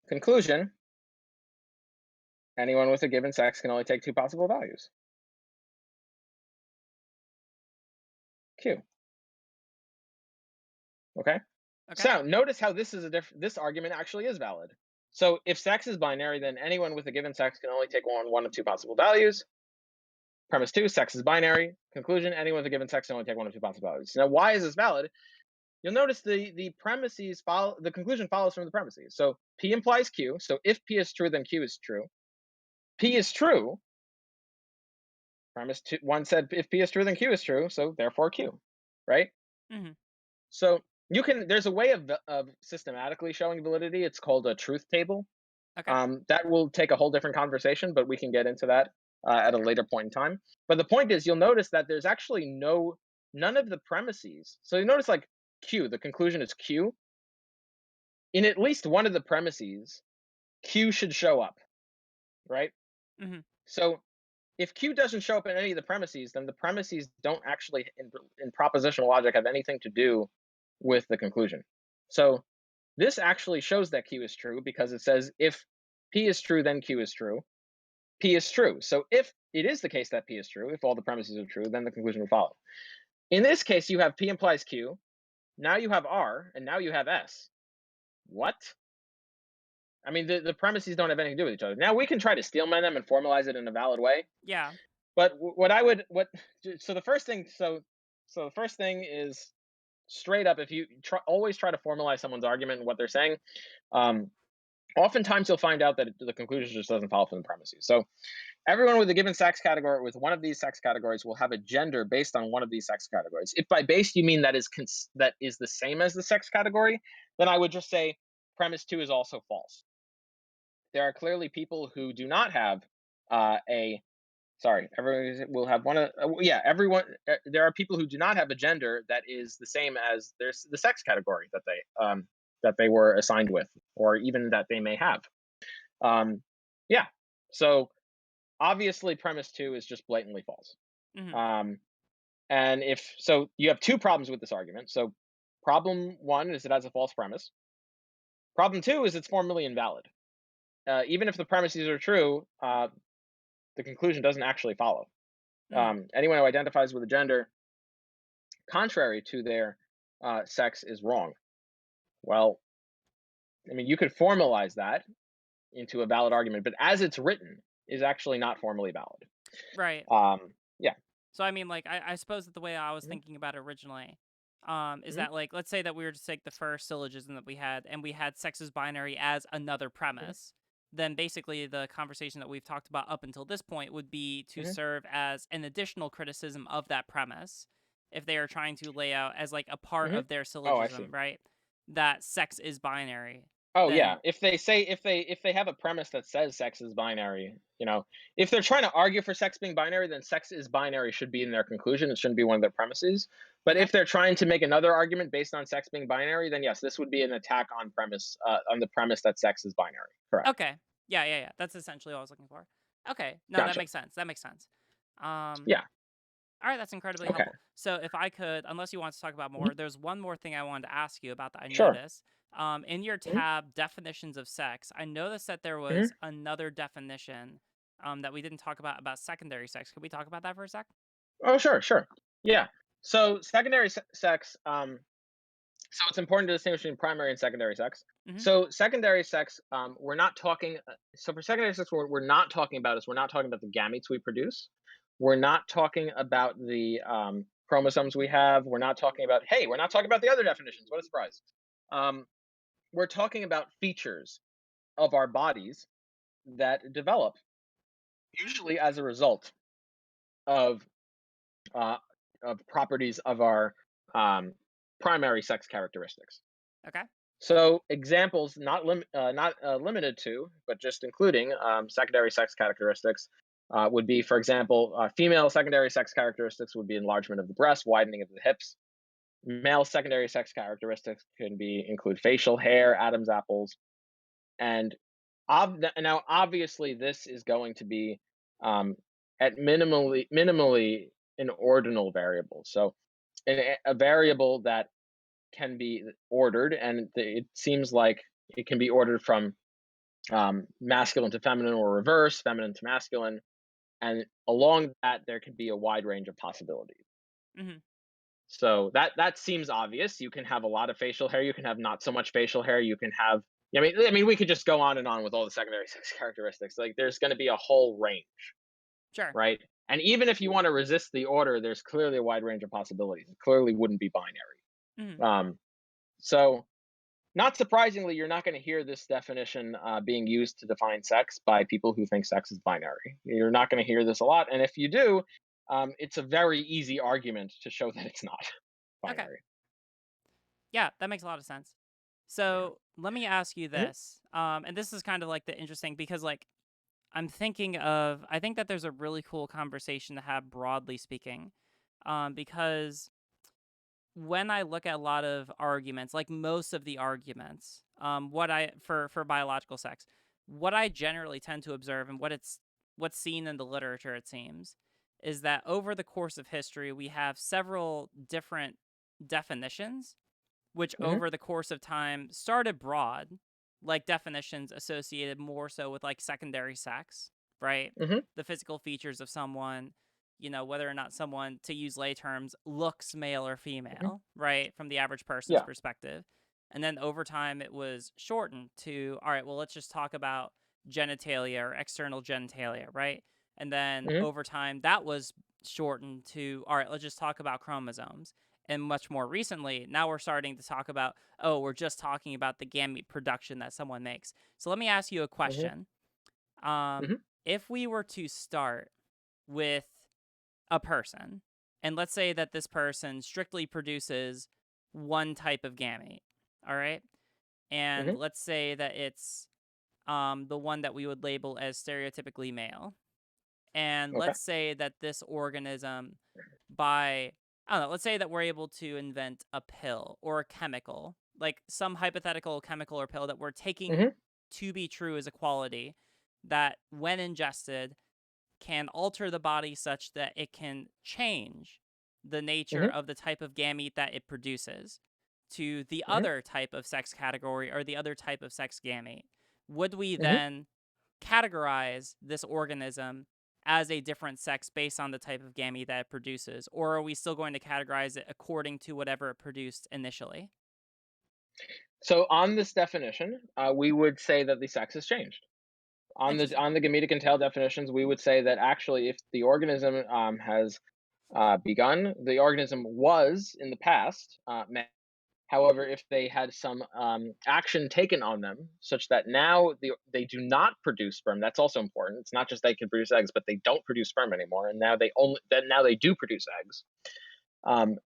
Conclusion: anyone with a given sex can only take two possible values. Q. Okay. Okay. So notice how this is a this argument actually is valid. So if sex is binary, then anyone with a given sex can only take one of two possible values. Premise two, sex is binary. Conclusion, anyone with a given sex can only take one of two possible values. Now, why is this valid? You'll notice the premises follow, the conclusion follows from the premises. So P implies Q. So if P is true, then Q is true. P is true. Premise two, one said if P is true, then Q is true. So therefore Q, right? Mhm. So you can. There's a way of systematically showing validity. It's called a truth table. Okay. That will take a whole different conversation, but we can get into that at a later point in time. But the point is, you'll notice that there's actually none of the premises. So you notice like Q, the conclusion is Q. In at least one of the premises, Q should show up, right? Mhm. So if Q doesn't show up in any of the premises, then the premises don't actually, in propositional logic, have anything to do with the conclusion. So this actually shows that Q is true because it says if P is true, then Q is true. P is true. So if it is the case that P is true, if all the premises are true, then the conclusion will follow. In this case, you have P implies Q. Now you have R, and now you have S. What? I mean, the premises don't have anything to do with each other. Now we can try to steelman them and formalize it in a valid way. Yeah. But what I would what so the first thing so the first thing is straight up, if you always try to formalize someone's argument and what they're saying, um, oftentimes you'll find out that the conclusion just doesn't follow from the premises. So everyone with a given sex category with one of these sex categories will have a gender based on one of these sex categories. If by base you mean that is the same as the sex category, then I would just say premise two is also false. There are clearly people who do not have a sorry, everyone will have one of yeah, everyone there are people who do not have a gender that is the same as there's the sex category that they were assigned with, or even that they may have. Um yeah. So obviously premise two is just blatantly false. Mhm. Um, and if so, you have two problems with this argument. So, problem one is it has a false premise. Problem two is it's formally invalid. Even if the premises are true, the conclusion doesn't actually follow. Mhm. Anyone who identifies with a gender contrary to their sex is wrong. Well, I mean, you could formalize that into a valid argument, but as it's written, is actually not formally valid. Right. Um, yeah. So I mean, like, I suppose that the way I was Mhm. thinking about it originally Is Mhm, that like, let's say that we were to take the first syllogism that we had, and we had sex is binary as another mhm, premise, then basically the conversation that we've talked about up until this point would be to mhm, serve as an additional criticism of that premise if they are trying to lay out as like a part mhm. of their Oh, I see. syllogism, right? That sex is binary. Oh, yeah. Then, If they have a premise that says sex is binary, if they're trying to argue for sex being binary, then sex is binary should be in their conclusion. It shouldn't be one of their premises. But okay. if they're trying to make another argument based on sex being binary, then yes, this would be an attack on the premise that sex is binary. Correct. Okay. Yeah, yeah, yeah. That's essentially what I was looking for. Okay. No, that Gotcha. makes sense. That makes sense. Um, Yeah. all right, that's incredibly Okay. helpful. So if I could, unless you want to talk about Mhm. more, there's one more thing I wanted to ask you about that I Sure. noticed. In your Mhm. tab definitions of sex, I noticed that there was Mhm. another definition that we didn't talk about secondary sex. Could we talk about that for a sec? Oh, sure, sure. Yeah. So secondary sex. So it's important to distinguish between primary and secondary sex. Mm-hmm. So secondary sex, we're not talking. So for secondary sex, we're not talking about is we're not talking about the gametes we produce. We're not talking about the chromosomes we have. We're not talking about. Hey, we're not talking about the other definitions. What a surprise! Um, we're talking about features of our bodies that develop usually as a result of uh, properties of our um, primary sex characteristics. Okay. So examples not limited to, but just including secondary sex characteristics would be, for example, female secondary sex characteristics would be enlargement of the breast, widening of the hips. Male secondary sex characteristics can be include facial hair, Adam's apples, and now obviously this is going to be um, at minimally an ordinal variable. So a variable that can be ordered, and it seems like it can be ordered from masculine to feminine or reverse, feminine to masculine, and along that there could be a wide range of possibilities. Mm-hmm. So that seems obvious. You can have a lot of facial hair. You can have not so much facial hair. You can have. I mean, we could just go on and on with all the secondary sex characteristics. Like, there's going to be a whole range, Sure. right? And even if you want to resist the order, there's clearly a wide range of possibilities. It clearly wouldn't be binary. Mm-hmm. So not surprisingly, you're not going to hear this definition being used to define sex by people who think sex is binary. You're not going to hear this a lot. And if you do, it's a very easy argument to show that it's not Okay. binary. Yeah, that makes a lot of sense. Yeah. So let me ask you Hmm. this, and this is kind of like the interesting because like I'm thinking of, I think that there's a really cool conversation to have broadly speaking, because when I look at a lot of arguments, like most of the arguments, what I for biological sex, what I generally tend to observe and what's seen in the literature, it seems, is that over the course of history, we have several different definitions which Hmm. over the course of time started broad, like definitions associated more so with like secondary sex, right? Hmm. The physical features of someone, whether or not someone, to use lay terms, looks male or Hmm. female, right? From the average person's Yeah. perspective. And then over time, it was shortened to, all right, well, let's just talk about genitalia or external genitalia, right? And then Hmm. over time, that was shortened to, all right, let's just talk about chromosomes. And much more recently, now we're starting to talk about, oh, we're just talking about the gamete production that someone makes. So let me ask you a Hmm. question. Um, Hmm. if we were to start with a person, and let's say that this person strictly produces one type of gamete, all right? And Hmm. let's say that it's the one that we would label as stereotypically male. And Okay. let's say that this organism, by, I don't know, let's say that we're able to invent a pill or a chemical, like some hypothetical chemical or pill that we're taking Hmm. to be true as a quality that, when ingested, can alter the body such that it can change the nature Hmm. of the type of gamete that it produces to the Hmm. other type of sex category or the other type of sex gamete. Would we Hmm. then categorize this organism as a different sex based on the type of gamete that it produces? Or are we still going to categorize it according to whatever it produced initially? So on this definition, we would say that the sex has changed. On the Interesting. on the gametic and tail definitions, we would say that actually, if the organism has begun, the organism was in the past male. However, if they had some action taken on them, such that now they do not produce sperm, that's also important. It's not just they can produce eggs, but they don't produce sperm anymore, and now they do produce eggs.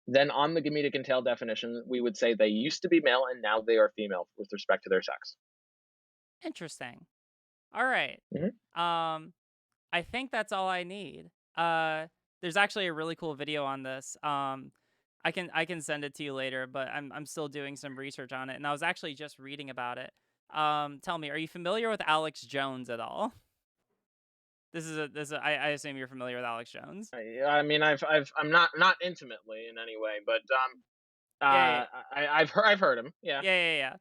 Then on the gametic entail definition, we would say they used to be male and now they are female with respect to their sex. Interesting. All right. Hmm. Um, I think that's all I need. Uh, there's actually a really cool video on this. I can send it to you later, but I'm still doing some research on it, and I was actually just reading about it. Tell me, are you familiar with Alex Jones at all? I assume you're familiar with Alex Jones. I mean, I'm not intimately in any way, but Yeah, yeah, I've heard him. Yeah. yeah, yeah, yeah.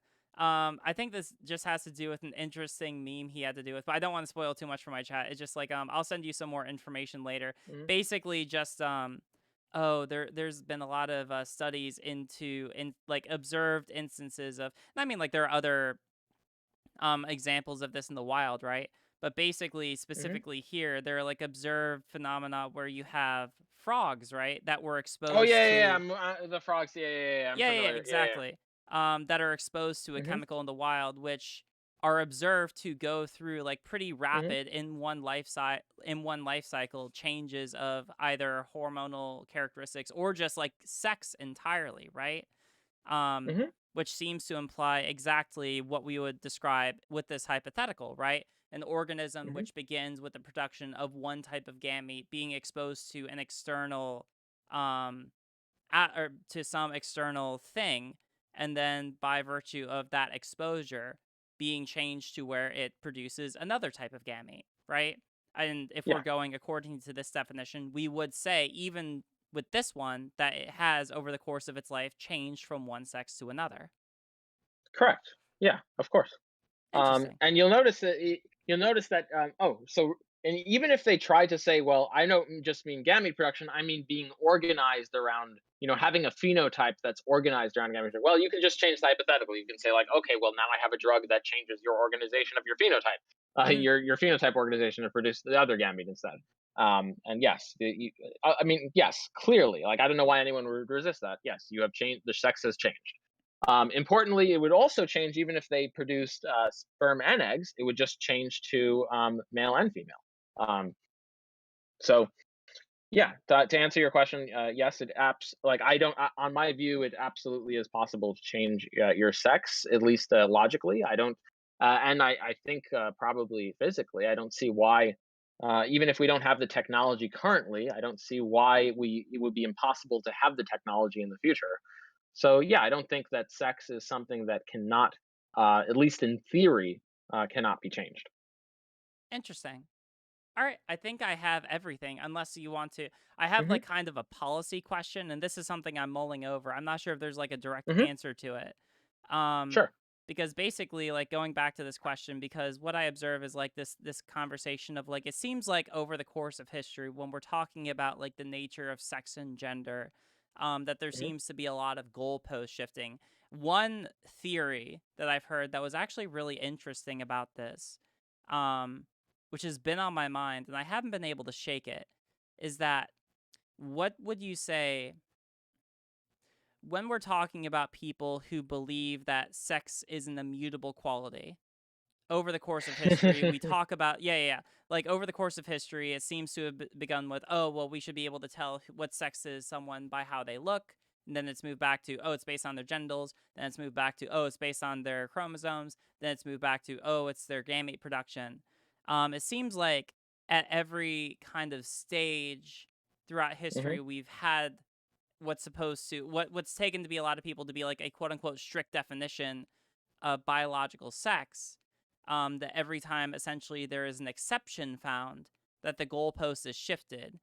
I think this just has to do with an interesting meme he had to do with, but I don't want to spoil too much for my chat. It's just like I'll send you some more information later. Hmm. Basically, just oh, there's been a lot of studies into in like observed instances of. I mean, like there are other examples of this in the wild, right? But basically, Hmm. specifically here, there are like observed phenomena where you have frogs, right, that were Oh exposed yeah, yeah, yeah. to The frogs. Yeah, yeah, yeah, yeah. I'm yeah, yeah, familiar. Yeah, exactly. That are exposed to a yeah. Hmm. chemical in the wild, which are observed to go through like pretty Hmm. rapid in one life cycle changes of either hormonal characteristics or just like sex entirely, right? um, Hmm. which seems to imply exactly what we would describe with this hypothetical, right? An organism Hmm. which begins with the production of one type of gamete being exposed to an external, um, or to some external thing, and then by virtue of that exposure, being changed to where it produces another type of gamete, right? And if we're Yeah. going according to this definition, we would say, even with this one, that it has, over the course of its life, changed from one sex to another. Correct. Yeah. Of course. Interesting. And you'll notice that and even if they try to say, well, I don't just mean gamete production, I mean being organized around, having a phenotype that's organized around gamete. Well, you can just change the hypothetical. You can say like, okay, well now I have a drug that changes your organization of your phenotype, Hmm. your phenotype organization to produce the other gamete instead. And yes, I mean, yes, clearly, like I don't know why anyone would resist that. Yes, you have changed. The sex has changed. Importantly, it would also change even if they produced sperm and eggs. It would just change to male and female. So yeah, to answer your question, yes, like I don't on my view, it absolutely is possible to change your sex, at least logically. I don't, and I think probably physically, I don't see why. Even if we don't have the technology currently, I don't see why it would be impossible to have the technology in the future. So yeah, I don't think that sex is something that cannot, at least in theory, cannot be changed. Interesting. All right, I think I have everything. Unless you want to, I have Hmm. like kind of a policy question, and this is something I'm mulling over. I'm not sure if there's like a direct Hmm. answer to it. Um, Sure. because basically, like going back to this question, because what I observe is like this conversation of like it seems like over the course of history, when we're talking about like the nature of sex and gender, that there Hmm. seems to be a lot of goalpost shifting. One theory that I've heard that was actually really interesting about this, um, which has been on my mind and I haven't been able to shake it, is that what would you say when we're talking about people who believe that sex is an immutable quality? Over the course of history, we talk about yeah, yeah, yeah. Like over the course of history, it seems to have begun with, oh, well, we should be able to tell what sex is someone by how they look. And then it's moved back to, oh, it's based on their genitals. Then it's moved back to, oh, it's based on their chromosomes. Then it's moved back to, oh, it's their gamete production. It seems like at every kind of stage throughout Hmm. history, we've had what's taken to be a lot of people to be like a quote unquote strict definition of biological sex, that every time essentially there is an exception found, that the goalpost is shifted.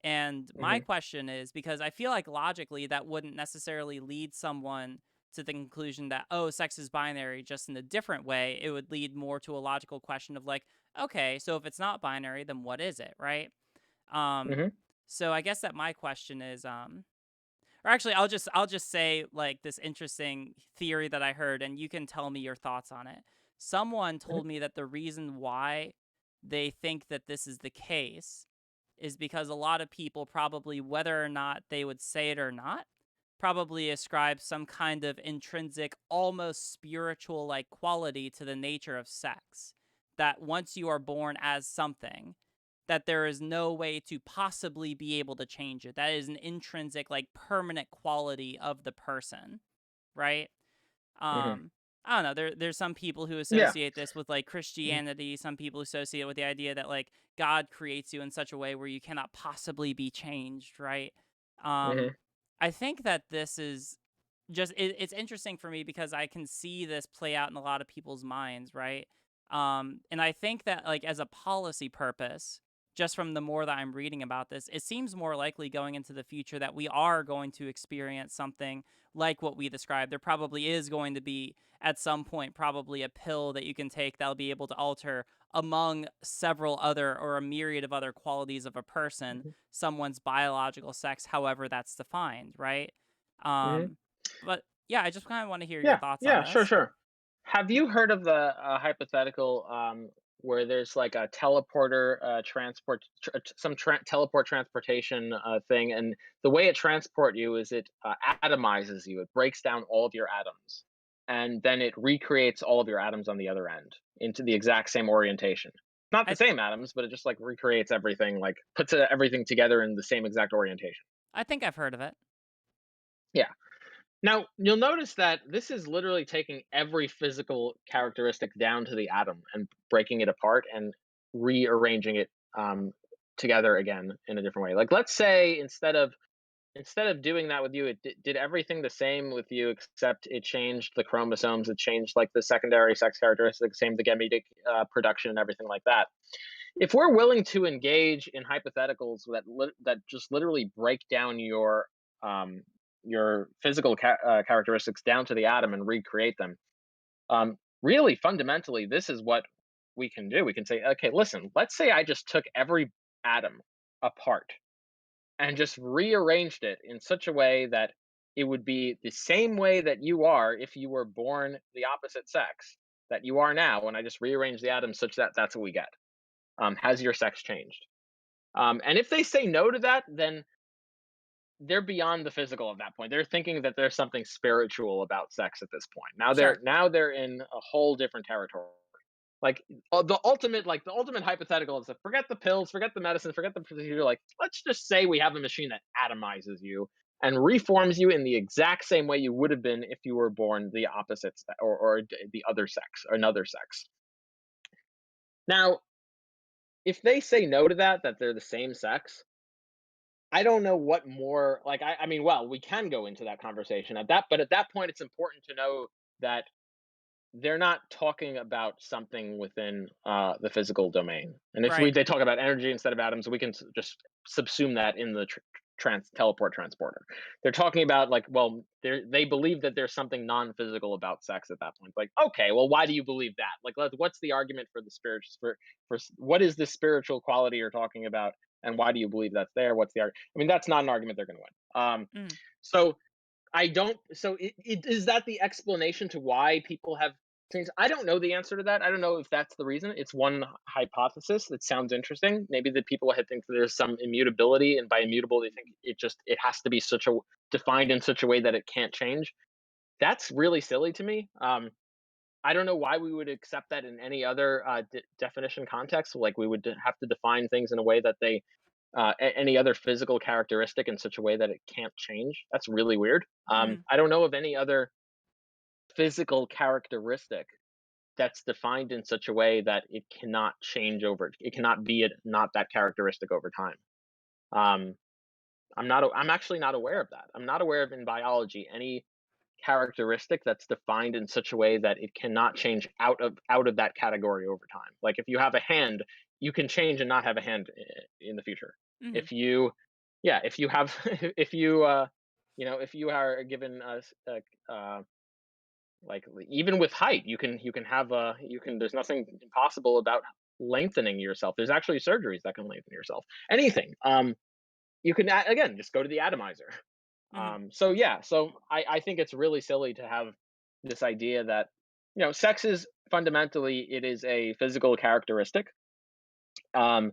And my Hmm. question is, because I feel like logically that wouldn't necessarily lead someone to the conclusion that, oh, sex is binary just in a different way. It would lead more to a logical question of like, okay, so if it's not binary, then what is it, right? Um, Hmm. so I guess that my question is, or actually, I'll just say like this interesting theory that I heard, and you can tell me your thoughts on it. Someone Hmm. told me that the reason why they think that this is the case is because a lot of people probably, whether or not they would say it or not, probably ascribe some kind of intrinsic, almost spiritual like quality to the nature of sex. That once you are born as something, that there is no way to possibly be able to change it. That is an intrinsic, like permanent quality of the person, right? Hmm. Um, I don't know. There's some people who Yeah. associate this with like Christianity. Some people associate it with the idea that like God creates you in such a way where you cannot possibly be changed, right? Um, Hmm. I think that this is it's interesting for me because I can see this play out in a lot of people's minds, right? And I think that like as a policy purpose, just from the more that I'm reading about this, it seems more likely going into the future that we are going to experience something like what we described. There probably is going to be at some point probably a pill that you can take that'll be able to alter among several other or a myriad of other qualities of a person, someone's biological sex, however that's defined, right? Hmm. Um, but yeah, I just kind of want to hear your Yeah, thoughts on yeah, sure, this. sure. Have you heard of the hypothetical where there's like a teleporter teleport transportation thing, and the way it transport you is it atomizes you. It breaks down all of your atoms, and then it recreates all of your atoms on the other end into the exact same orientation. Not the I same atoms, but it just like recreates everything, like puts everything together in the same exact orientation. I think I've heard of it. Yeah. Now, you'll notice that this is literally taking every physical characteristic down to the atom and breaking it apart and rearranging it together again in a different way. Like, let's say instead of doing that with you, it did everything the same with you, except it changed the chromosomes, it changed like the secondary sex characteristics, same the gametic production and everything like that. If we're willing to engage in hypotheticals that just literally break down um, your physical characteristics down to the atom and recreate them, really fundamentally, this is what we can do. We can say, okay, listen, let's say I just took every atom apart and just rearranged it in such a way that it would be the same way that you are if you were born the opposite sex that you are now. And I just rearrange the atoms such that that's what we get. Has your sex changed? And if they say no to that, then they're beyond the physical at that point. They're thinking that there's something spiritual about sex at this point. Sure. Now they're in a whole different territory. Like the ultimate hypothetical is to forget the pills, forget the medicine, forget the procedure. Like, let's just say we have a machine that atomizes you and reforms you in the exact same way you would have been if you were born the opposite or the other sex or another sex. Now, if they say no to that they're the same sex, I don't know what more like I mean, well, we can go into that conversation but at that point it's important to know that they're not talking about something within the physical domain. And if Right. they talk about energy instead of atoms, we can just subsume that in the teleport transporter. They're talking about like, well, they believe that there's something non-physical about sex at that point. Like, okay, well, why do you believe that? Like, what's the argument for the spirit what is the spiritual quality you're talking about, and why do you believe that's there? What's the argument? I mean, that's not an argument they're going to win. Mm. So I don't. So is that the explanation to why people have changed? I don't know the answer to that. I don't know if that's the reason. It's one hypothesis that sounds interesting. Maybe the people had think that there's some immutability, and by immutable they think it has to be such a defined in such a way that it can't change. That's really silly to me. I don't know why we would accept that in any other definition context. Like we would have to define things in a way that any other physical characteristic in such a way that it can't change. That's really weird. Mm. I don't know of any other physical characteristic that's defined in such a way that it cannot change over. It cannot be not that characteristic over time. Um, I'm actually not aware of that. I'm not aware of in biology any characteristic that's defined in such a way that it cannot change out of that category over time. Like if you have a hand, you can change and not have a hand in the future. Mm. If you, yeah, if you have, if you, if you are given like even with height, you can have you can. There's nothing impossible about lengthening yourself. There's actually surgeries that can lengthen yourself. Anything. You can again just go to the atomizer. Mm. So yeah, so I think it's really silly to have this idea that sex is fundamentally it is a physical characteristic. Um,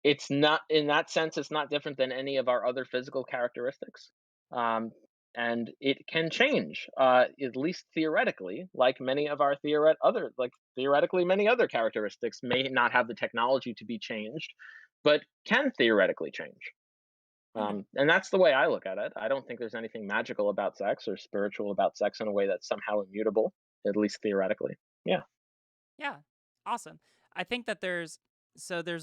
It's not in that sense, it's not different than any of our other physical characteristics. Um, and it can change, at least theoretically, like many of our theoretically many other characteristics may not have the technology to be changed, but can theoretically change. Mhm. And that's the way I look at it. I don't think there's anything magical about sex or spiritual about sex in a way that's somehow immutable, at least theoretically. Yeah. Yeah. Awesome. I think that there's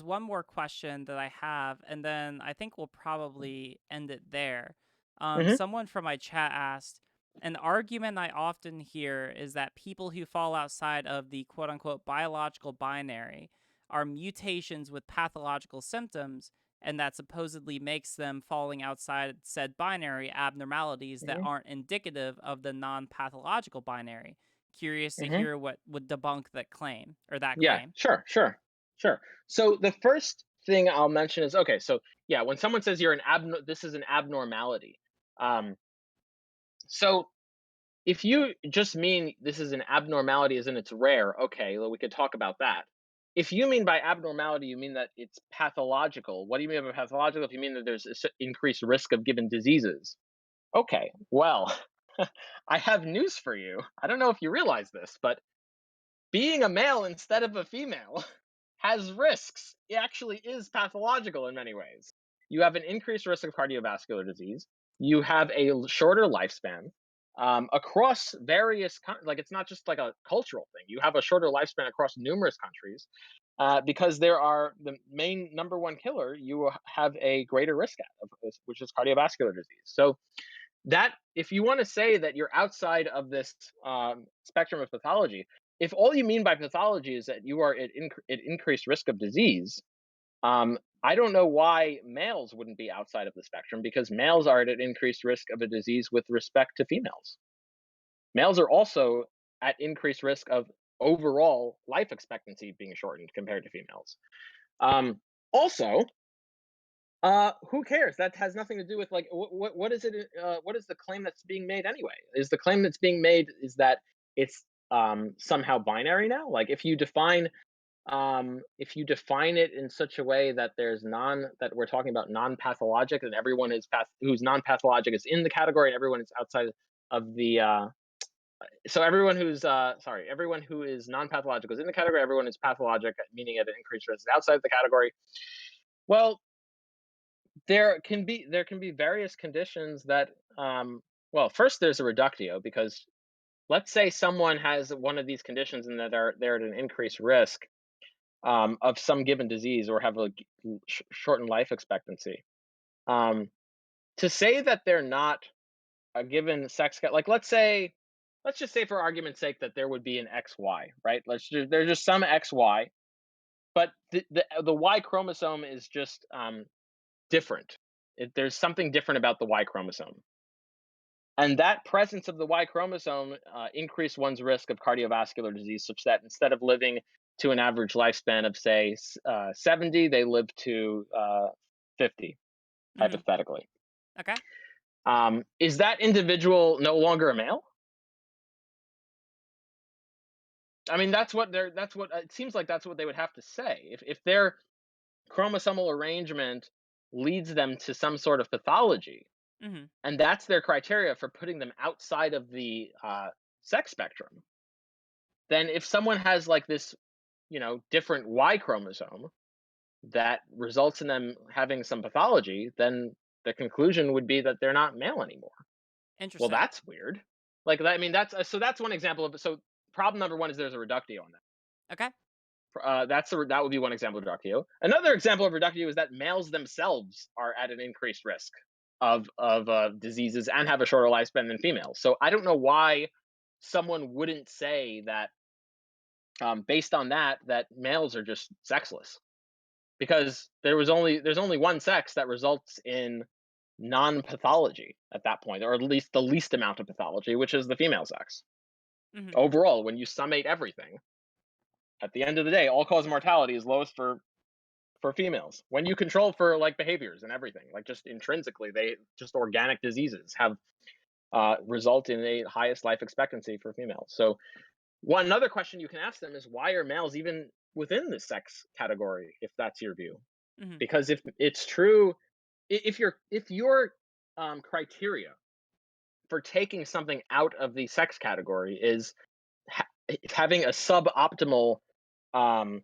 one more question that I have, and then I think we'll probably end it there. Hmm. Someone from my chat asked, an argument I often hear is that people who fall outside of the quote unquote biological binary are mutations with pathological symptoms, and that supposedly makes them falling outside said binary abnormalities that Hmm. aren't indicative of the non pathological binary. Curious to Hmm. hear what would debunk that claim or that Yeah, claim. sure. So the first thing I'll mention is okay. So yeah, when someone says this is an abnormality. Um, so if you just mean this is an abnormality as in it's rare, okay, well, we could talk about that. If you mean by abnormality, you mean that it's pathological. What do you mean by pathological? If you mean that there's increased risk of given diseases, okay, well, I have news for you. I don't know if you realize this, but being a male instead of a female has risks. It actually is pathological in many ways. You have an increased risk of cardiovascular disease. You have a shorter lifespan across like it's not just like a cultural thing. You have a shorter lifespan across numerous countries because there are the main number one killer you have a greater risk at, which is cardiovascular disease. So that if you want to say that you're outside of this spectrum of pathology, if all you mean by pathology is that you are at increased risk of disease, I don't know why males wouldn't be outside of the spectrum because males are at an increased risk of a disease with respect to females. Males are also at increased risk of overall life expectancy being shortened compared to females. Um, Also, who cares? That has nothing to do with like what is it? What is the claim that's being made anyway? Is the claim that's being made is that it's somehow binary now? Like if you define it in such a way that that we're talking about non-pathologic and everyone is who's non-pathologic is in the category and everyone is outside of the so everyone who's everyone who is non-pathological is in the category, everyone who's pathologic meaning at an increased risk is outside the category. Well, there can be various conditions that well, first there's a reductio because let's say someone has one of these conditions and that they're at an increased risk of some given disease or have a shortened life expectancy. Um, to say that they're not a given like let's just say for argument's sake that there would be an XY, right? There's just some XY, but the Y chromosome is just different. There's something different about the Y chromosome. And that presence of the Y chromosome increased one's risk of cardiovascular disease, such that instead of living to an average lifespan of, say, 70, they live to 50, Mhm. hypothetically. Okay. Is that individual no longer a male? I mean, that's what it seems like that's what they would have to say. If their chromosomal arrangement leads them to some sort of pathology, Mhm. and that's their criteria for putting them outside of the sex spectrum, then if someone has like this, different Y chromosome that results in them having some pathology, then the conclusion would be that they're not male anymore. Well, Interesting. that's weird. Like that, I mean, that's one example of so problem number one is there's a reductio on that. Okay. That would be one example of reductio. Another example of reductio is that males themselves are at an increased risk of diseases and have a shorter lifespan than females. So I don't know why someone wouldn't say that based on that males are just sexless because there's only one sex that results in non-pathology at that point, or at least the least amount of pathology, which is the female sex. Mhm. Overall, when you summate everything, at the end of the day, all cause mortality is lowest for females. When you control for like behaviors and everything, like just intrinsically, they just organic diseases have result in a highest life expectancy for females. So one another question you can ask them is why are males even within the sex category if that's your view? Mhm. Because if it's true, if your criteria for taking something out of the sex category is ha- having a suboptimal um,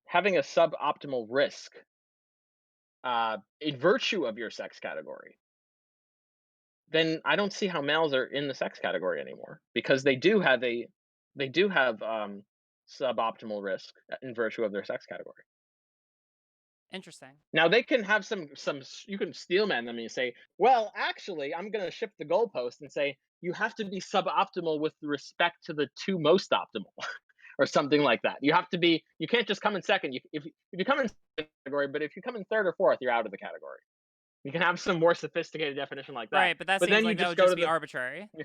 having a suboptimal risk in virtue of your sex category, then I don't see how males are in the sex category anymore because they do have suboptimal risk in virtue of their sex category. Interesting. Now they can have you can steelman them and you say, well, actually, I'm going to shift the goalpost and say you have to be suboptimal with respect to the two most optimal, or something like that. You can't just come in second. If you come in second category, but if you come in third or fourth, you're out of the category. You can have some more sophisticated definition like that. Right, but that But seems then you like that just would go just to be the arbitrary. yeah.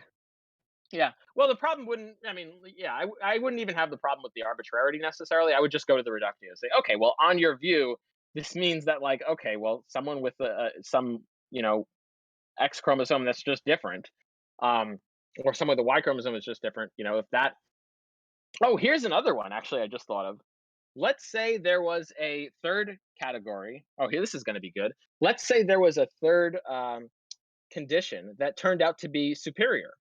Yeah. Well, the problem wouldn't. I mean, yeah, I wouldn't even have the problem with the arbitrarity necessarily. I would just go to the reductio and say, okay, well, on your view, this means that like, okay, well, someone with some X chromosome that's just different, um, or someone with a Y chromosome is just different. If that. Oh, here's another one. Actually, I just thought of. Let's say there was a third category. Oh, here, this is going to be good. Let's say there was a third condition that turned out to be superior.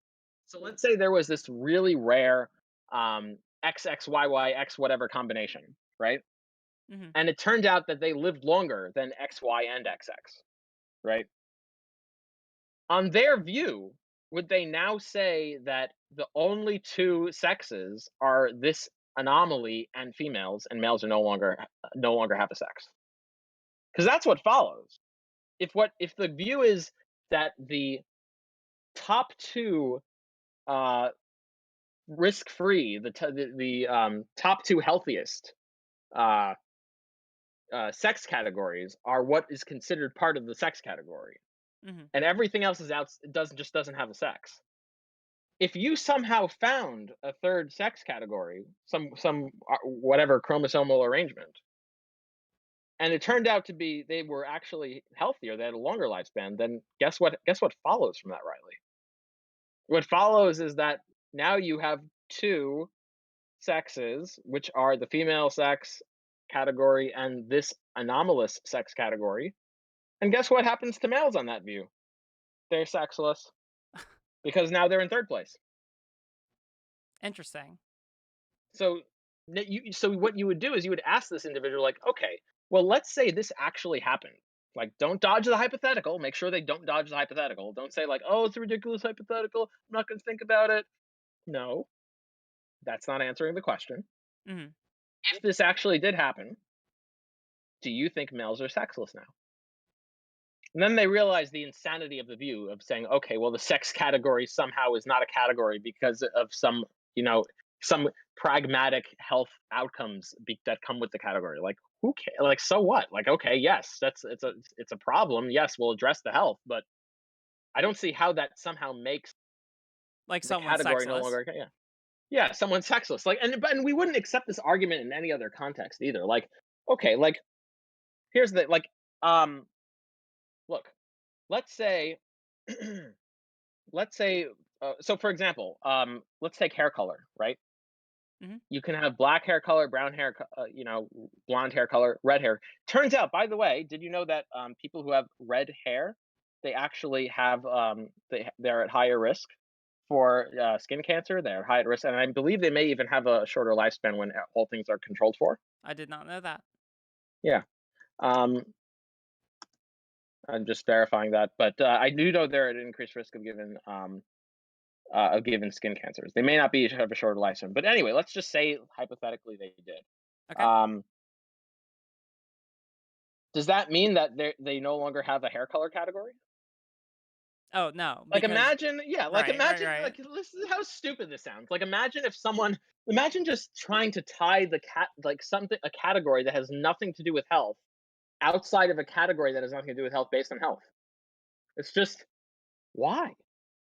So let's say there was this really rare XXYYX whatever combination, right? Mhm. And it turned out that they lived longer than XY and XX, right? On their view, would they now say that the only two sexes are this anomaly and females, and males are no longer have a sex? Because that's what follows. If the view is that the top two uh, risk free, the top two healthiest uh, sex categories are what is considered part of the sex category, Mhm. and everything else is out. It doesn't have a sex. If you somehow found a third sex category, some whatever chromosomal arrangement, and it turned out to be they were actually healthier, they had a longer lifespan, then guess what follows from that, Riley? What follows is that now you have two sexes, which are the female sex category and this anomalous sex category. And guess what happens to males on that view? They're sexless because now they're in third place. Interesting. So, so what you would do is you would ask this individual, like, okay, well, let's say this actually happened. Like, don't dodge the hypothetical. Make sure they don't dodge the hypothetical. Don't say like, oh, it's a ridiculous hypothetical. I'm not going to think about it. No, that's not answering the question. Mhm. If this actually did happen, do you think males are sexless now? And then they realize the insanity of the view of saying, okay, well, the sex category somehow is not a category because of you know, some pragmatic health outcomes that come with the category. Like, who cares? Like, so what? Like, okay, yes, it's a problem. Yes, we'll address the health, but I don't see how that somehow makes Like the someone category no sexless. longer. Yeah, yeah, someone's sexless. Like, and we wouldn't accept this argument in any other context either. Like, okay, like here's the like, look, let's say let's say so for example, let's take hair color, right? Mhm. You can have black hair color, brown hair, blonde hair color, red hair. Turns out, by the way, did you know that people who have red hair, they actually have they're at higher risk for skin cancer. They're at higher risk, and I believe they may even have a shorter lifespan when all things are controlled for. I did not know that. Yeah, um, I'm just verifying that, but I do know they're at increased risk of given skin cancers. They may not be have a shorter lifespan, but anyway, let's just say hypothetically they did. Okay. Um, does that mean that they no longer have a hair color category? Oh, no, Like because imagine, yeah, like right, right, imagine, right. like this is how stupid this sounds. Like imagine just trying to tie a category that has nothing to do with health outside of a category that has nothing to do with health based on health. It's just why?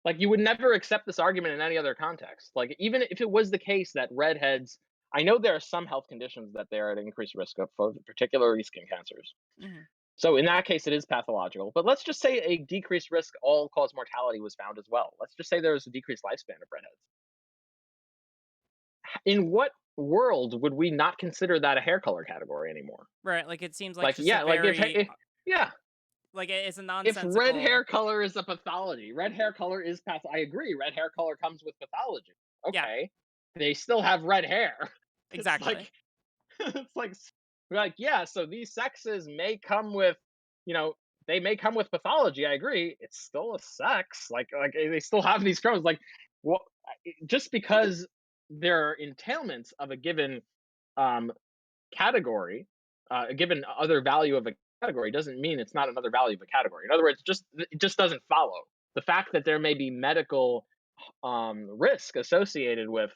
Like, you would never accept this argument in any other context. Like, even if it was the case that redheads, I know there are some health conditions that they're at increased risk of, for particularly skin cancers. Mhm. So in that case, it is pathological. But let's just say a decreased risk all-cause mortality was found as well. Let's just say there was a decreased lifespan of redheads. in what world would we not consider that a hair color category anymore? Right, like, it seems like Like, just a yeah, like very yeah, like, it's a if red nonsensical. hair color is a pathology, red hair color is I agree, red hair color comes with pathology. Yeah, Okay, they still have red hair. It's exactly. like it's like we're like, yeah, so these sexes may come with, you know, they may come with pathology. I agree. It's still a sex. Like they still have these chromosomes. Like, what? Just because there are entailments of a given um, category, a given other value of a category, doesn't mean it's not another value of a category. In other words, just it just doesn't follow. The fact that there may be medical risk associated with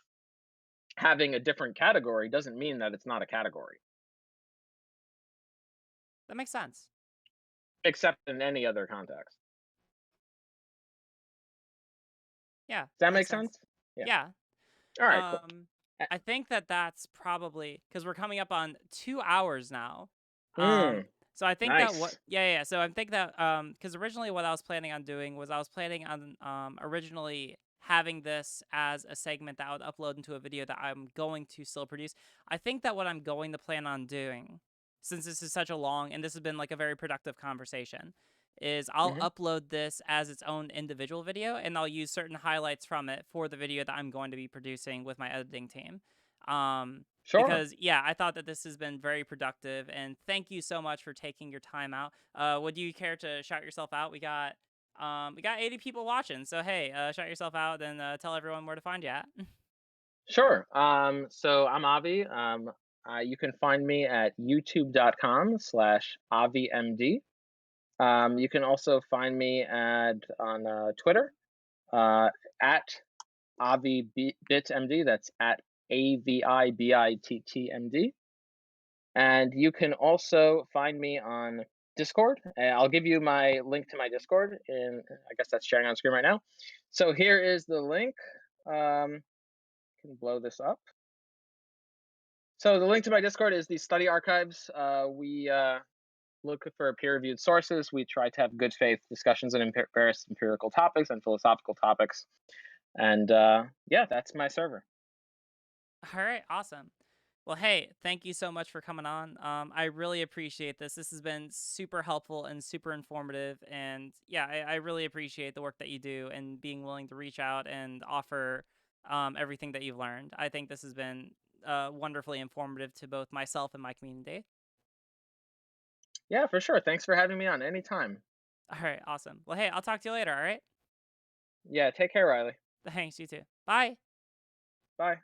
having a different category doesn't mean that it's not a category, That makes sense. except in any other context. Yeah, Does that make makes sense. sense? Yeah. Yeah. All right, cool. Um, Uh, I think that that's probably because we're coming up on 2 hours now. Mm, So I think that what nice. yeah, yeah, yeah. So I think that because originally what I was planning on doing was I was planning on originally having this as a segment that I would upload into a video that I'm going to still produce. I think that what I'm going to plan on doing, since this is such a long and this has been like a very productive conversation, is I'll Hmm. upload this as its own individual video and I'll use certain highlights from it for the video that I'm going to be producing with my editing team. Um, Sure. because yeah, I thought that this has been very productive, and thank you so much for taking your time out. Would you care to shout yourself out? We got 80 people watching, so hey, shout yourself out and tell everyone where to find you at. Sure. So I'm Avi. You can find me at youtube.com/AviMD. You can also find me on Twitter uh, at AviBitMD. That's at AVIBITTMD. And you can also find me on Discord. I'll give you my link to my Discord, and I guess that's sharing on screen right now. So here is the link. Can blow this up. So the link to my Discord is the study archives. We look for peer-reviewed sources. We try to have good faith discussions on various empirical topics and philosophical topics. And yeah, that's my server. All right, awesome. Well, hey, thank you so much for coming on. I really appreciate this. This has been super helpful and super informative. And yeah, I really appreciate the work that you do and being willing to reach out and offer everything that you've learned. I think this has been wonderfully informative to both myself and my community. Yeah, for sure. Thanks for having me on anytime. All right, awesome. Well, hey, I'll talk to you later. All right. Yeah, take care, Riley. Thanks, you too. Bye. Bye.